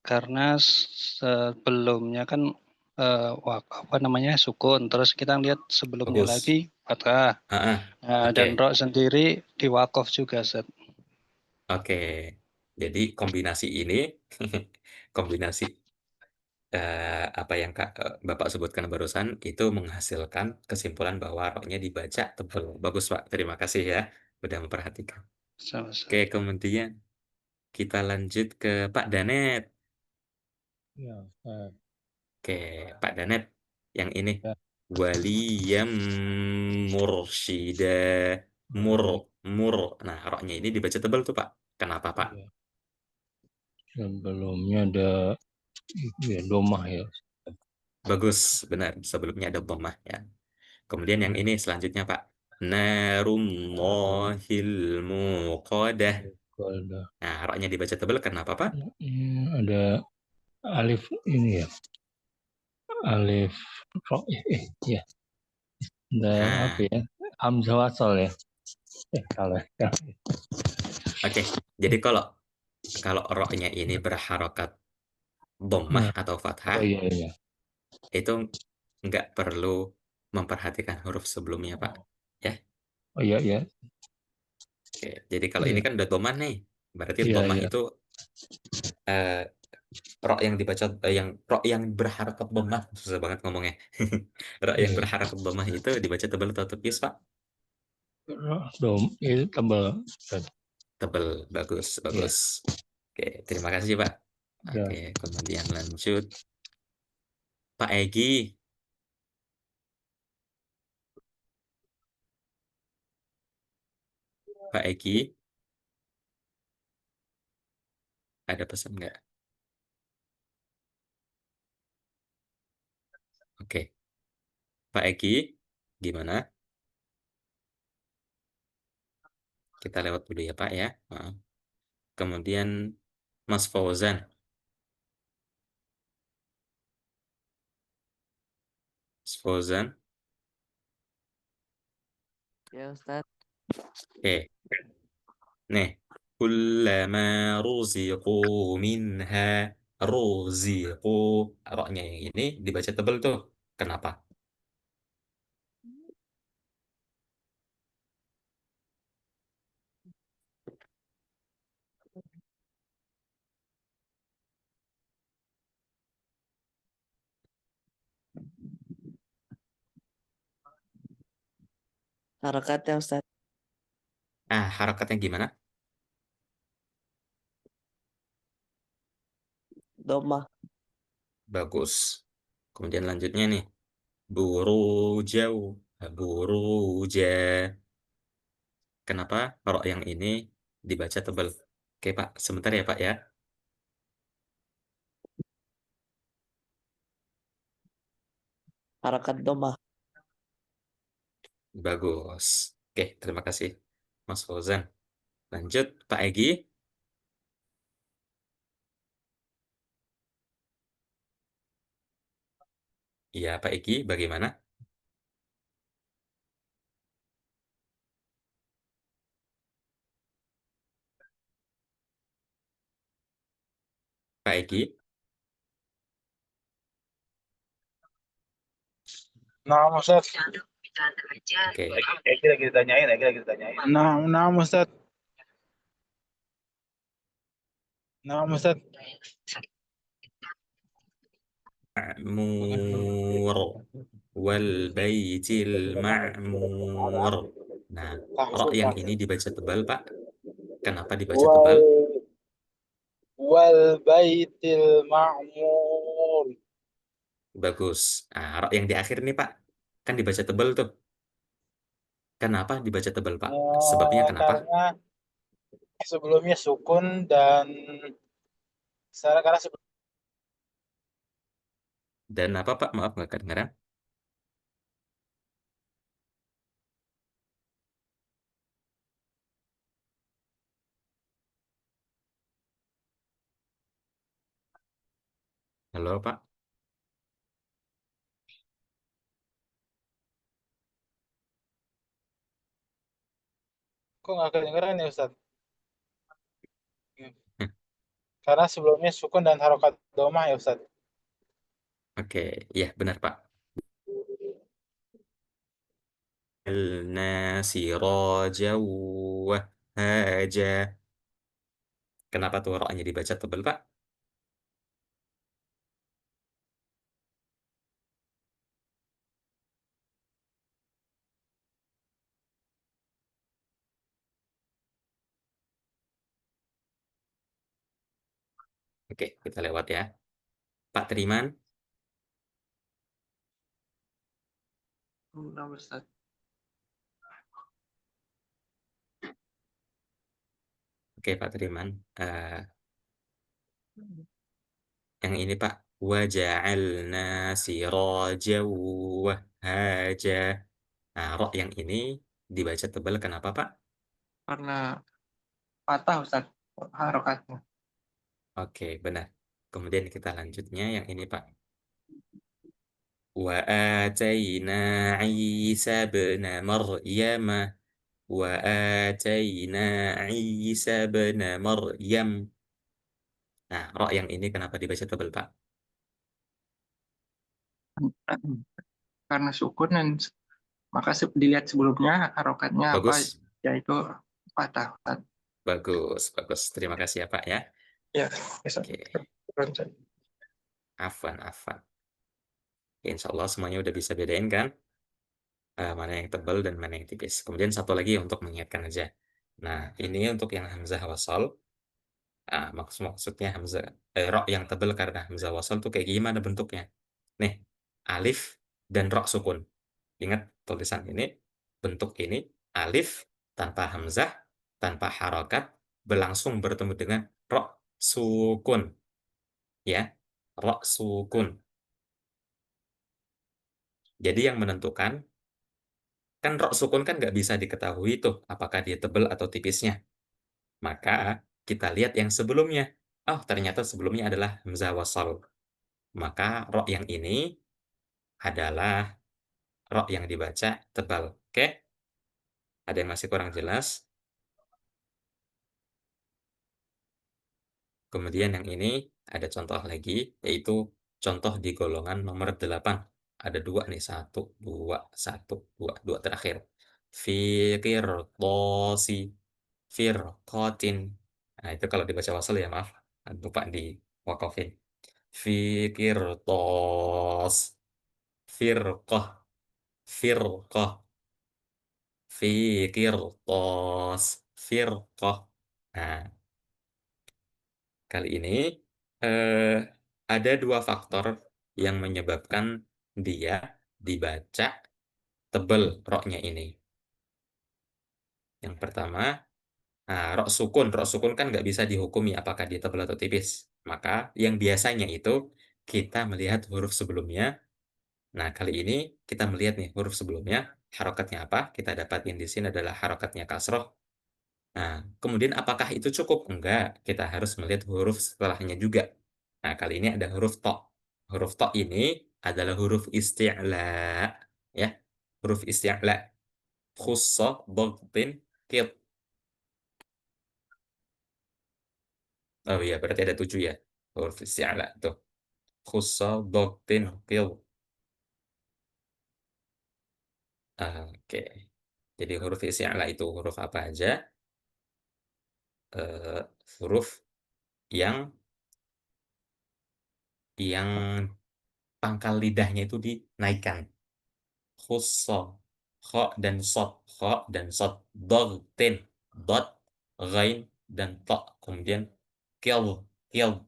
Karena sebelumnya kan sukun, terus kita lihat sebelumnya Bagus. lagi fathah. Ah, Nah, oke. dan ro sendiri di wakaf juga, Ustaz. Oke. Jadi kombinasi ini, kombinasi apa yang Bapak sebutkan barusan itu menghasilkan kesimpulan bahwa roknya dibaca tebal. Bagus, Pak. Terima kasih ya udah memperhatikan. Oke, Sama-sama. kemudian kita lanjut ke Pak Danet. Ya, Ustaz. Oke, Pak Danet, yang ini Ya. waliyam mursyida mur mur. Nah, roknya ini dibaca tebal tuh, Pak. Kenapa, Pak? Iya. Sebelumnya ada ya domah ya. Bagus, benar. Sebelumnya ada dhammah ya. Kemudian yang ini selanjutnya, Pak. Narullahil muqadah. Kalau Nah, roknya dibaca tebal kenapa, Pak? ada alif ini ya. Alif ro ya. Ada apa Nah, ya? Hamzah wasal ya. Salah. oke. Jadi kalau kalau roknya ini berharokat dhammah Nah, atau fathah, oh iya iya. itu nggak perlu memperhatikan huruf sebelumnya, Pak. Ya. Oh iya iya. Oke. Jadi kalau ini Iya. kan udah dhammah nih, berarti Iya dhammah iya. itu eh, rok yang dibaca rok yang berharokat dhammah, susah banget ngomongnya. Rok yang Iya. berharokat dhammah itu dibaca tebal atau tipis, Pak? Itu tebal. Tebal, bagus, Iya. bagus. Oke, terima kasih, Pak. Oke, Ya. kemudian lanjut. Pak Egi, Pak Egi, ada pesan nggak? Oke, Pak Egi, gimana? Kita lewat dulu ya, Pak ya. Maaf. Kemudian Mas Fauzan. Mas Fauzan. Ya Ustaz, Oke, nih. Kullama ruziqu minha ruziqu. Roknya yang ini dibaca tebal tuh. Kenapa? harokatnya Ustaz, Ah, harokatnya gimana? domah, Bagus. Kemudian lanjutnya nih. Burujau. Buruja. Kenapa rok yang ini dibaca tebal? Oke, Pak. Sebentar ya, Pak ya. harokat domah, Bagus. Oke, terima kasih, Mas Fauzan. Lanjut, Pak Egi. Iya, Pak Egi, bagaimana? Pak Egi. Nah, Ustaz. Oke. Lagi ditanyain, lagi ditanyain. Nah, Ustaz. Nah, Ustaz. Ma'mur. Wal baitil ma'mur. Nah, rok yang ini dibaca tebal, Pak. Kenapa dibaca tebal? Wal wal baitil ma'mur. Bagus. Nah, rok yang di akhir nih, Pak. Kan dibaca tebal tuh. Kenapa dibaca tebal, Pak? Sebabnya kenapa? Karena sebelumnya sukun dan secara karena Dan apa, Pak? Maaf, nggak kedengaran. Halo, Pak. kok nggak kedengeran ya Ustaz? Karena sebelumnya sukun dan harokat domah ya Ustaz. Oke, ya benar Pak. Al-nasiraja wahaja. Kenapa tuh roknya dibaca tebal Pak? Oke, kita lewat ya. Pak Triman. Enggak, Ustaz. Oke, Pak Triman. Yang ini Pak. Waja'alna siraja wahaja. Nah, rok yang ini dibaca tebal kenapa Pak? Karena patah Ustaz harokatnya. Oke, benar. Kemudian kita lanjutnya yang ini Pak. Wa atayna Isa bin Maryam wa atayna Isa bin Maryam. Nah, rok yang ini kenapa dibaca tebal Pak? Karena sukun dan maka dilihat sebelumnya harokatnya apa, Bagus, yaitu patah Ustaz. bagus, bagus. Terima kasih ya Pak ya. Ya, Ustaz. Oke, afwan, afwan. Insya Allah semuanya udah bisa bedain kan? Mana yang tebal dan mana yang tipis. Kemudian satu lagi untuk mengingatkan aja. Nah, ini untuk yang hamzah wasal. Maksudnya hamzah rok yang tebal karena hamzah wasal tuh kayak gimana bentuknya? Nih, alif dan rok sukun. Ingat tulisan ini, bentuk ini alif tanpa hamzah, tanpa harokat, berlangsung bertemu dengan rok sukun. Ya, rok sukun. Jadi yang menentukan kan rok sukun kan nggak bisa diketahui tuh apakah dia tebal atau tipisnya. Maka kita lihat yang sebelumnya. Oh, ternyata sebelumnya adalah hamzah wasal. Maka rok yang ini adalah rok yang dibaca tebal. Oke? Ada yang masih kurang jelas? Kemudian yang ini ada contoh lagi, yaitu contoh di golongan nomor 8. Ada dua nih, 1, 2, 1, 2, 2 terakhir. Fikir tosi, firqatin. Nah, itu kalau dibaca wasal ya maaf, lupa di wakafin. Fikir tos, firqah, firqah, fikir tos, firqah. Nah, kali ini eh, ada dua faktor yang menyebabkan dia dibaca tebel roknya ini. Yang pertama, rok sukun kan nggak bisa dihukumi apakah dia tebal atau tipis. Maka yang biasanya itu kita melihat huruf sebelumnya. Nah, kali ini kita melihat nih huruf sebelumnya, harokatnya apa? Kita dapatin di sini adalah harokatnya kasroh. Nah, kemudian apakah itu cukup? Enggak, kita harus melihat huruf setelahnya juga. Nah, kali ini ada huruf to. Huruf to ini adalah huruf isti'la. Ya, huruf isti'la. Khussa, dogtin, kid. Oh iya, berarti ada 7 ya. Huruf isti'la tuh. Khussa, dogtin, kid. Oke. Jadi huruf isti'la itu huruf apa aja? Huruf yang yang pangkal lidahnya itu dinaikkan. Khusso, kho dan sod, kho dan sod, dogtin, dot, ghain dan to, kemudian kil, kil,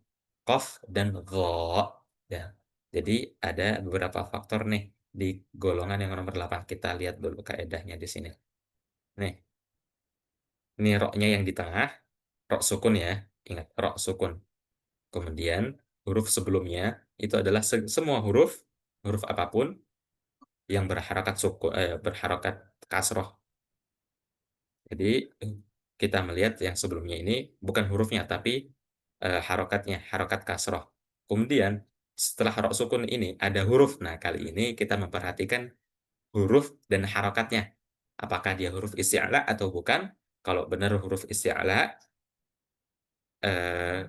kof dan gho. Ya, jadi ada beberapa faktor nih di golongan yang nomor 8. Kita lihat dulu kaedahnya di sini. Nih, ini roknya yang di tengah, rok sukun ya, ingat rok sukun. Kemudian huruf sebelumnya itu adalah semua huruf, huruf apapun yang berharokat kasroh. Jadi kita melihat yang sebelumnya ini bukan hurufnya tapi harokatnya, harokat kasroh. Kemudian setelah harok sukun ini ada huruf. Nah, kali ini kita memperhatikan huruf dan harokatnya. Apakah dia huruf isti'la atau bukan? Kalau benar huruf isti'la,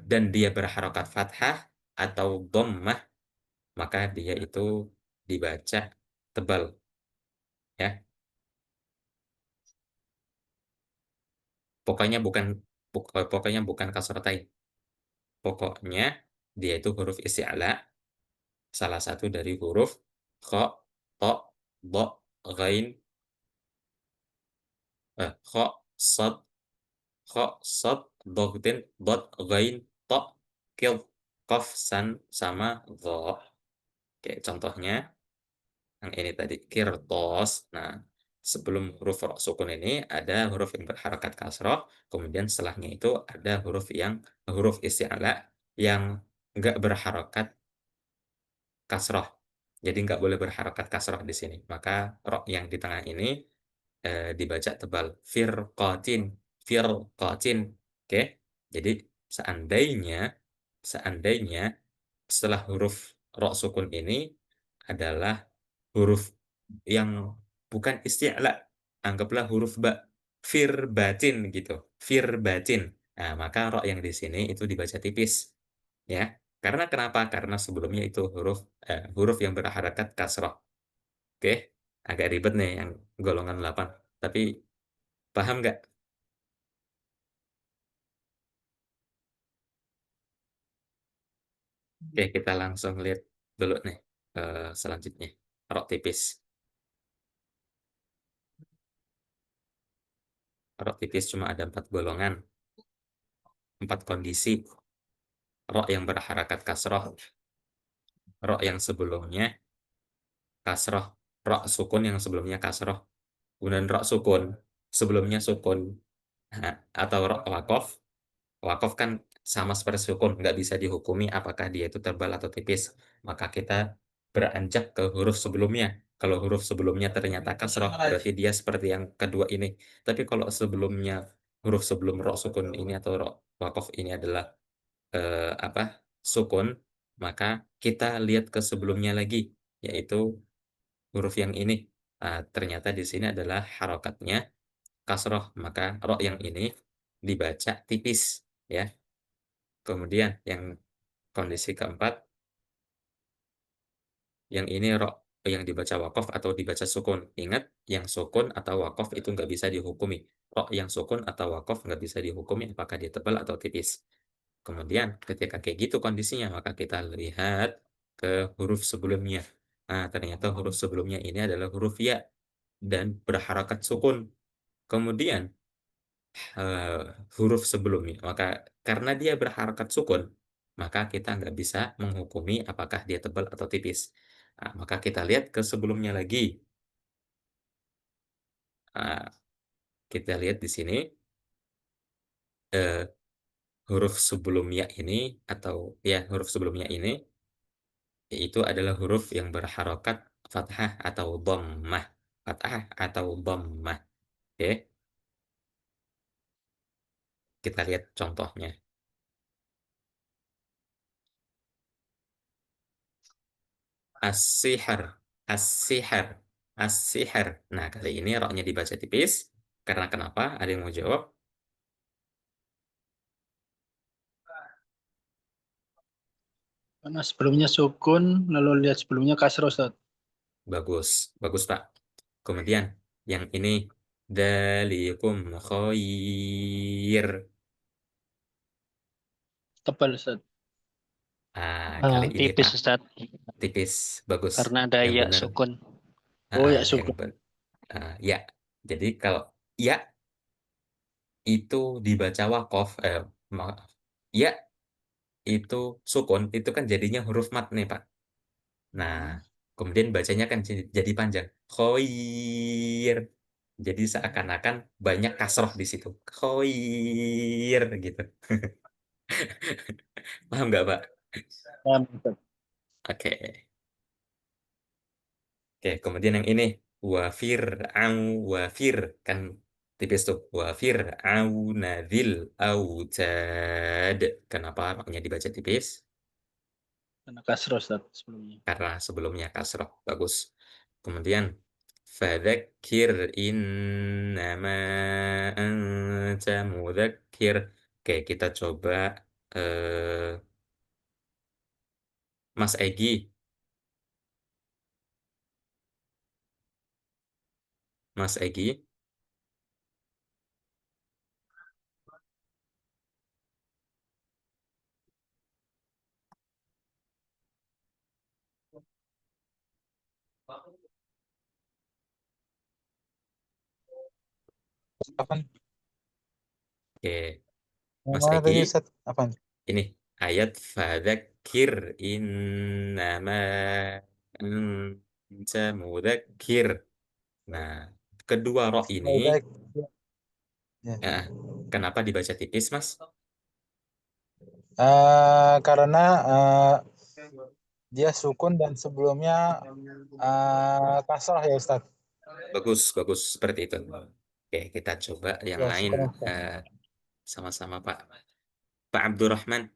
dan dia berharokat fathah atau dhammah, maka dia itu dibaca tebal, ya. Pokoknya bukan kasrotain. Pokoknya dia itu huruf isti'la, salah satu dari huruf kha, ta, dha, ghain, kha, sad, kha, sad, dogtin, dot, ghain, ta, kil, qaf, san, sama dha. Oke, contohnya yang ini tadi kirtos. Nah, sebelum huruf ro sukun ini ada huruf yang berharakat kasroh, kemudian setelahnya itu ada huruf isti'la yang enggak berharakat kasroh. Jadi nggak boleh berharakat kasroh di sini. Maka ro yang di tengah ini dibaca tebal. Firqatin, firqatin. Oke. Jadi seandainya seandainya setelah huruf ro sukun ini adalah huruf yang bukan isti'la, anggaplah huruf ba, firbatin gitu, firbatin. Nah, maka ro yang di sini itu dibaca tipis, ya. Karena kenapa? Karena sebelumnya itu huruf yang berharakat kasroh. Oke, agak ribet nih yang golongan 8. Tapi paham nggak? Oke, kita langsung lihat dulu nih selanjutnya. Ro tipis. Ro tipis cuma ada 4 golongan, 4 kondisi. Ro yang berharakat kasroh, ro yang sebelumnya kasroh, ro sukun yang sebelumnya kasroh, kemudian ro sukun sebelumnya sukun, atau ro wakof. Wakof kan sama seperti sukun, nggak bisa dihukumi apakah dia itu tebal atau tipis. Maka kita beranjak ke huruf sebelumnya. Kalau huruf sebelumnya ternyata kasroh, berarti dia seperti yang kedua ini. Tapi kalau sebelumnya huruf sebelum ro sukun ini atau ro wakof ini adalah sukun, maka kita lihat ke sebelumnya lagi, yaitu huruf yang ini. Ternyata di sini adalah harokatnya kasroh, maka ro yang ini dibaca tipis, ya. Kemudian yang kondisi keempat, yang ini ro yang dibaca wakof atau dibaca sukun. Ingat, yang sukun atau wakof itu nggak bisa dihukumi. Ro yang sukun atau wakof nggak bisa dihukumi apakah dia tebal atau tipis. Kemudian ketika kayak gitu kondisinya, maka kita lihat ke huruf sebelumnya. Nah, ternyata huruf sebelumnya ini adalah huruf ya dan berharakat sukun. Kemudian huruf sebelumnya, maka karena dia berharakat sukun, maka kita nggak bisa menghukumi apakah dia tebal atau tipis. Nah, maka kita lihat ke sebelumnya lagi. Nah, kita lihat di sini huruf sebelumnya ini atau ya huruf sebelumnya ini itu adalah huruf yang berharokat fathah atau dhammah. Fathah atau dhammah. Oke, kita lihat contohnya. As-sihar, as-sihar, as-sihar. Nah, kali ini roknya dibaca tipis. Karena kenapa? Ada yang mau jawab? Karena sebelumnya sukun, lalu lihat sebelumnya kasroh, Ustaz. Bagus, bagus Pak. Kemudian yang ini dalikum khair. Tebal, Ustaz. Kali ini Tipis, Pak Ustaz. tipis, bagus. Karena ada Yang ya benar. sukun. Oh ya, yang sukun. ya. Jadi kalau ya itu dibaca wakof, ya itu sukun, itu kan jadinya huruf mat nih Pak. Nah, kemudian bacanya kan jadi panjang. Khoir. Jadi seakan-akan banyak kasroh di situ. Khoir gitu. Paham nggak Pak? Paham, Ustaz. Oke. Oke, kemudian yang ini. Wafir au wafir. Kan tipis tuh. Wafir au nadil autad. Kenapa roknya dibaca tipis? Karena kasroh, Ustaz, sebelumnya. Karena sebelumnya kasroh. Bagus. Kemudian fadzakir innama anta mudzakir. Oke, kita coba Mas Egi. Mas Egi. Apaan? Oke, Yang Mas mana Egi. tadi Ustaz? Apaan? Ini ayat fadzakir innama anta mudzakir. Nah, kedua roh ini Baik. Ya. kenapa dibaca tipis, Mas? Karena dia sukun dan sebelumnya kasrah ya Ustaz. Bagus, bagus seperti itu. Oke, kita coba yang Ya, lain sukun Ustaz. sama-sama Pak. Pak Abdurrahman.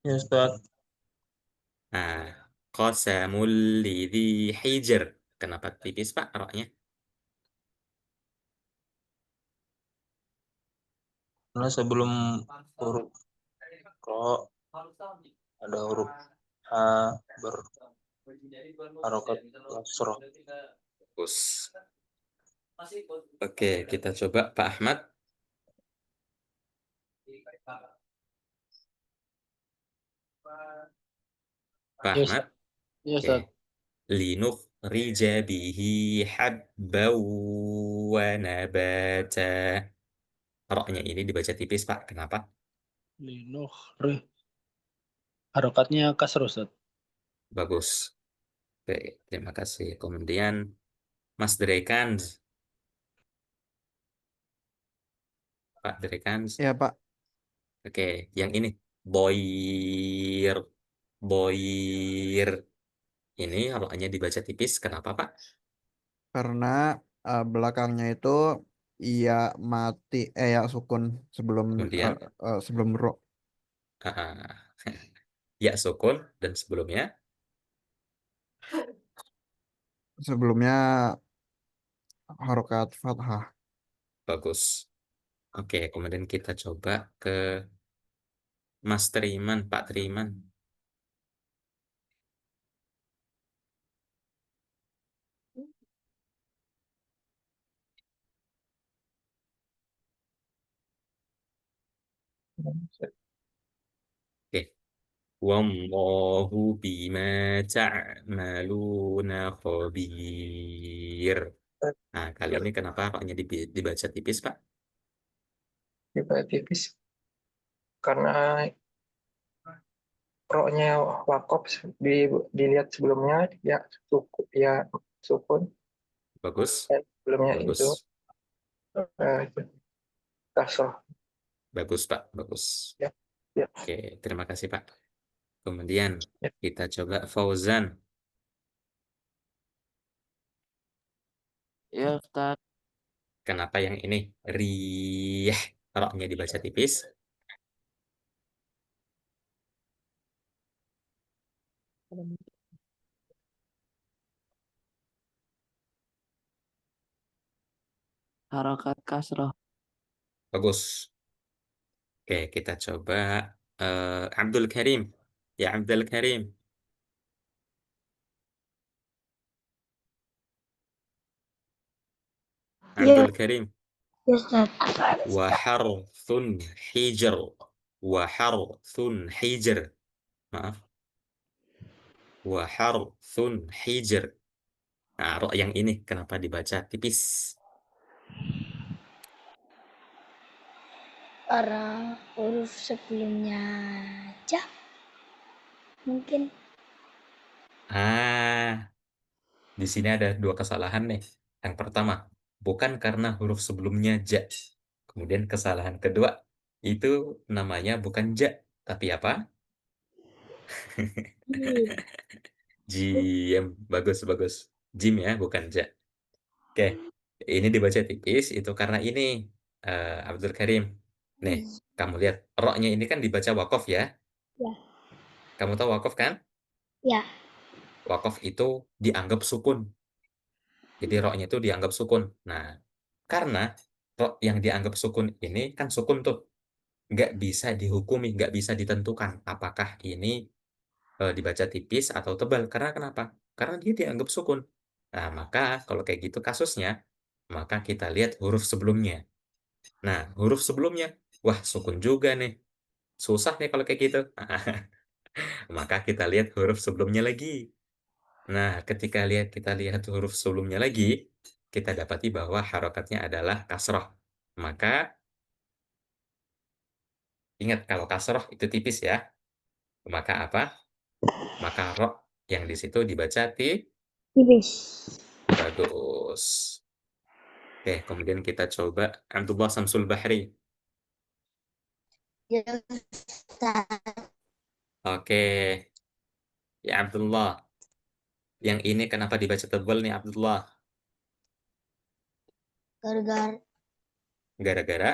Ya, Ustaz. Nah, qasamul lidhi hijr. Kenapa tipis, Pak, roknya? Karena sebelum huruf ro ada huruf ha berharokat kasroh. Bagus. Oke, kita coba Pak Ahmad. Pak Ya, Ahmad. Ustaz. Ya, Oke. Ustaz. Linukhrija bihi habbaw wa nabata. Roknya ini dibaca tipis, Pak. Kenapa? Linukhri. Harokatnya kasroh, Ustaz. Bagus. Oke, terima kasih. Kemudian Mas Drekans. Pak Drekans. Ya, Pak. Oke, yang ini. Boir. Boir. Ini roknya dibaca tipis. Kenapa, Pak? Karena belakangnya itu ya mati ya sukun sebelum Kemudian sebelum ro. ya sukun dan sebelumnya Sebelumnya harokat fathah. bagus. Oke, kemudian kita coba ke Mas Triman, Pak Triman. Oke. Wallahu bima ta'maluna khabir. Nah, kali ini kenapa roknya dibaca tipis, Pak? Dibaca tipis karena roknya wakaf dilihat sebelumnya ya sukun Bagus, dan sebelumnya bagus, itu kasroh. bagus, Pak, bagus. Ya, ya. Oke, terima kasih, Pak. Kemudian Ya. kita coba Fauzan. Ya, Ustaz. Kenapa yang ini? Riyah. Roknya dibaca tipis. Harokat kasroh. Bagus. Oke, kita coba Abdul Karim. Ya, Abdul Karim. Ya, Abdul Karim. ya Ustaz. Wa harthun hijr. Wa harthun hijr. Maaf. Wa harthun hijr. Nah, rok yang ini kenapa dibaca tipis? Karena huruf sebelumnya ja mungkin. Di sini ada dua kesalahan nih. Yang pertama, bukan karena huruf sebelumnya ja. Kemudian kesalahan kedua, itu namanya bukan ja, tapi apa? Jim. Bagus, bagus. Jim ya, bukan ja. Oke, ini dibaca tipis, itu karena ini, Abdul Karim. Nih, kamu lihat, roknya ini kan dibaca wakof ya? Ya. Kamu tahu wakof kan? Ya. Wakof itu dianggap sukun. Jadi roknya itu dianggap sukun. Nah, karena ro yang dianggap sukun ini kan sukun tuh, nggak bisa dihukumi, nggak bisa ditentukan apakah ini dibaca tipis atau tebal. Karena kenapa? Karena dia dianggap sukun. Nah, maka kalau kayak gitu kasusnya, maka kita lihat huruf sebelumnya. Nah, huruf sebelumnya, wah sukun juga nih. Susah nih kalau kayak gitu. Maka kita lihat huruf sebelumnya lagi. Nah, ketika kita lihat huruf sebelumnya lagi, kita dapati bahwa harokatnya adalah kasroh. Maka ingat kalau kasroh itu tipis ya. Maka apa? Maka ro yang di situ dibaca Tipis. bagus. Oke, kemudian kita coba Abdullah Samsul Bahri. Ya, Ustaz. Oke, ya Abdullah. Yang ini kenapa dibaca tebal nih Abdullah? Gara-gara Gara-gara?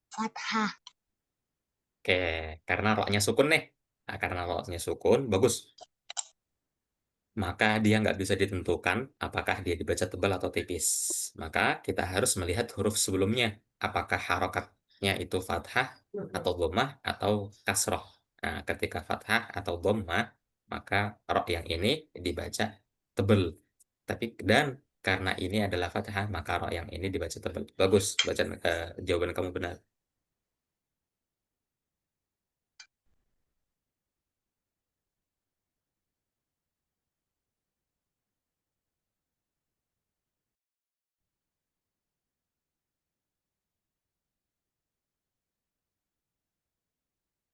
fathah. Oke, karena roknya sukun nih. Nah, karena roknya sukun, bagus. Maka dia nggak bisa ditentukan apakah dia dibaca tebal atau tipis. Maka kita harus melihat huruf sebelumnya. Apakah harokatnya itu fathah atau dhammah atau kasroh. Nah, ketika fathah atau dhammah, maka rok yang ini dibaca tebal. Dan karena ini adalah fathah, maka rok yang ini dibaca tebal. Bagus, bacaan jawaban kamu benar.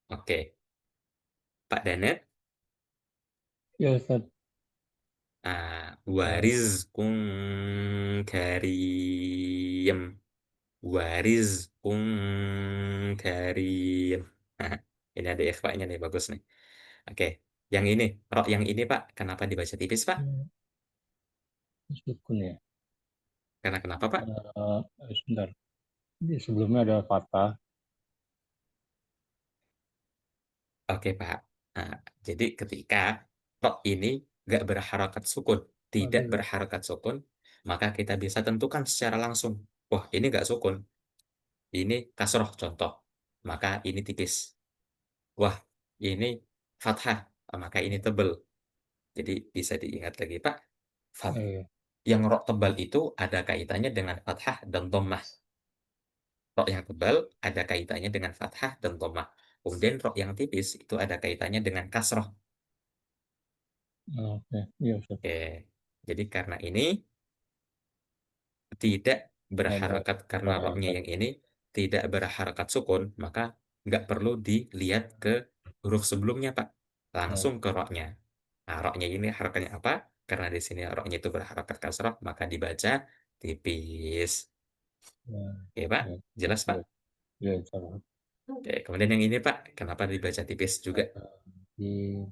Oke, Pak Danet. Ya Ustaz. Warizkun karim. Warizkun karim. Nah, ini ada ikhfa'nya nih, bagus nih. Oke, yang ini, rok yang ini Pak, kenapa dibaca tipis Pak? Sukun ya. Karena kenapa Pak? Sebentar. Sebelumnya ada fathah. Oke Pak. Nah, jadi ketika rok ini nggak berharakat sukun, tidak Aduh. berharakat sukun, maka kita bisa tentukan secara langsung. Wah, ini nggak sukun. Ini kasroh contoh. Maka ini tipis. Wah, ini fathah. Maka ini tebel. Jadi bisa diingat lagi Pak. Iya. Yang rok tebal itu ada kaitannya dengan fathah dan dhammah. Rok yang tebal ada kaitannya dengan fathah dan dhammah. Kemudian rok yang tipis itu ada kaitannya dengan kasroh. Oke, iya Ustaz. Oke. Jadi karena ini tidak Ada berharakat, karena roknya harakat. yang ini tidak berharakat sukun, maka nggak perlu dilihat ke huruf sebelumnya Pak. Langsung ke roknya. Nah, roknya ini harakatnya apa? Karena di sini roknya itu berharakat kasroh, maka dibaca tipis. Ya, Oke Pak, ya, jelas Pak? ya, ya, Ustaz. Oke, kemudian yang ini Pak, kenapa dibaca tipis juga? Di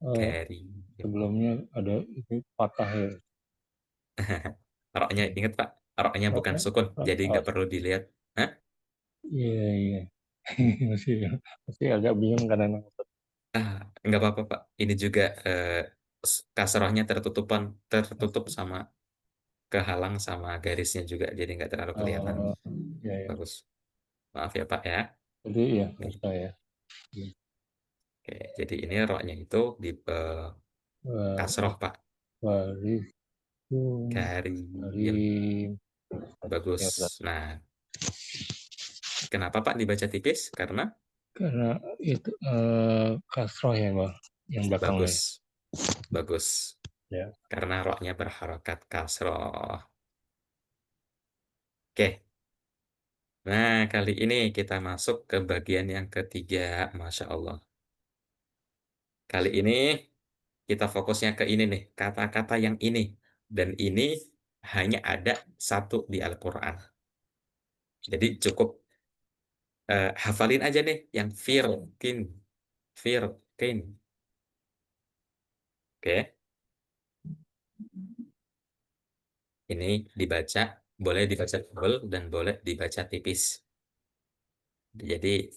Karim. sebelumnya ada itu fathah ya. Roknya ingat Pak, roknya bukan sukun, jadi nggak perlu dilihat. Hah? Iya, iya. masih agak bingung kadang. Nggak apa-apa Pak. Ini juga kasrohnya tertutup sama kehalang sama garisnya juga, jadi nggak terlalu kelihatan. Ya, ya. Bagus. Maaf ya Pak ya. Jadi ya, Nih. saya. Oke, jadi ini roknya itu di kasroh Pak. Karim. Karim. Bagus. Ya, Ustaz. Nah, kenapa Pak dibaca tipis? Karena itu kasroh ya, Bang, yang belakangnya. bagus. Bagus. Ya. Karena roknya berharokat kasroh. Oke. Nah, kali ini kita masuk ke bagian yang ketiga. Masya Allah. Kali ini kita fokusnya ke ini nih. Kata-kata yang ini. Dan ini hanya ada satu di Al-Quran. Jadi cukup hafalin aja nih yang firkin. Firkin. Oke. Ini dibaca, boleh dibaca tebal dan boleh dibaca tipis. Jadi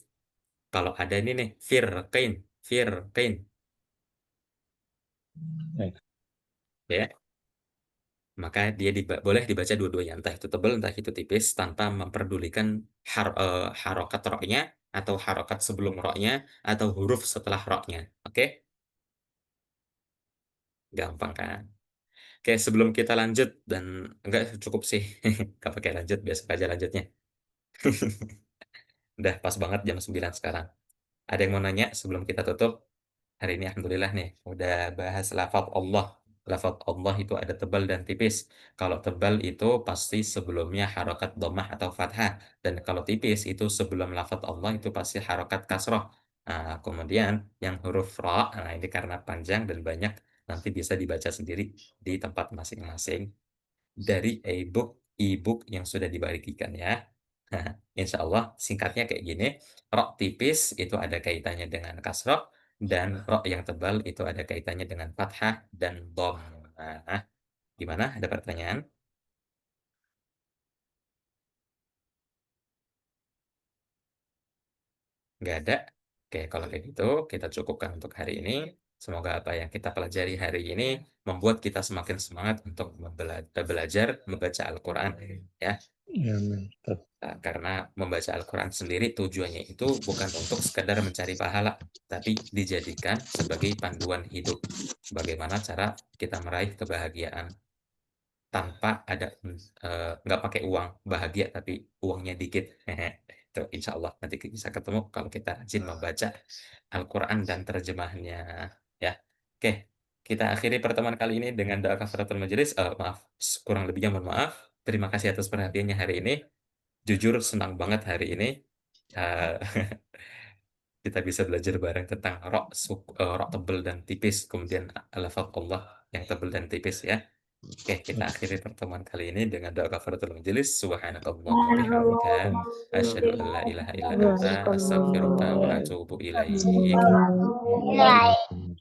kalau ada ini nih, firqin, firqin. Baik. Ya. maka dia boleh dibaca dua-duanya, entah itu tebal, entah itu tipis, tanpa memperdulikan harokat roknya, atau harokat sebelum roknya, atau huruf setelah roknya. Oke? Gampang kan? Oke, sebelum kita lanjut, dan enggak cukup sih, nggak pakai lanjut, biasa aja lanjutnya. Udah pas banget jam 9 sekarang. Ada yang mau nanya sebelum kita tutup? Hari ini alhamdulillah nih, udah bahas lafaz Allah. Lafaz Allah itu ada tebal dan tipis. Kalau tebal itu pasti sebelumnya harokat dhammah atau fathah. Dan kalau tipis itu sebelum lafaz Allah itu pasti harokat kasroh. Nah, kemudian yang huruf ra, nah ini karena panjang dan banyak, nanti bisa dibaca sendiri di tempat masing-masing dari e-book yang sudah dibagikan ya. Nah, insya Allah singkatnya kayak gini. Rok tipis itu ada kaitannya dengan kasroh, dan rok yang tebal itu ada kaitannya dengan fathah dan dom. Nah, gimana? Ada pertanyaan? Nggak ada? Oke, kalau kayak gitu kita cukupkan untuk hari ini. Semoga apa yang kita pelajari hari ini membuat kita semakin semangat untuk belajar membaca Al-Quran. Ya, Ya, Ustaz. Nah, karena membaca Al-Quran sendiri tujuannya itu bukan untuk sekadar mencari pahala, tapi dijadikan sebagai panduan hidup. Bagaimana cara kita meraih kebahagiaan tanpa ada nggak pakai uang, bahagia tapi uangnya dikit. Itu insya Allah nanti bisa ketemu kalau kita rajin membaca Al-Quran dan terjemahannya. Ya, oke. Kita akhiri pertemuan kali ini dengan doa kafaratul majelis. Maaf, kurang lebihnya mohon maaf. Terima kasih atas perhatiannya hari ini. Jujur senang banget hari ini eh, kita bisa belajar bareng tentang rok tebal dan tipis, kemudian lafaz Allah yang tebal dan tipis ya. Oke, kita akhiri pertemuan kali ini dengan doa kafaratul majelis. Subhanakallahumma bihamdika asyhadu an la ilaha illa anta astaghfiruka wa atubu ilaik.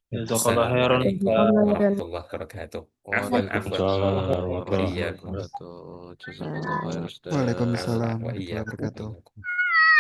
Jazakallah khairan. Assalamualaikum warahmatullahi wabarakatuh. Afwan, afwan. Waalaikumsalam Wa warahmatullahi iyyakum. wabarakatuh. Jazakallah khair Ustaz. Waalaikumsalam Wa warahmatullahi iyyakum. wabarakatuh.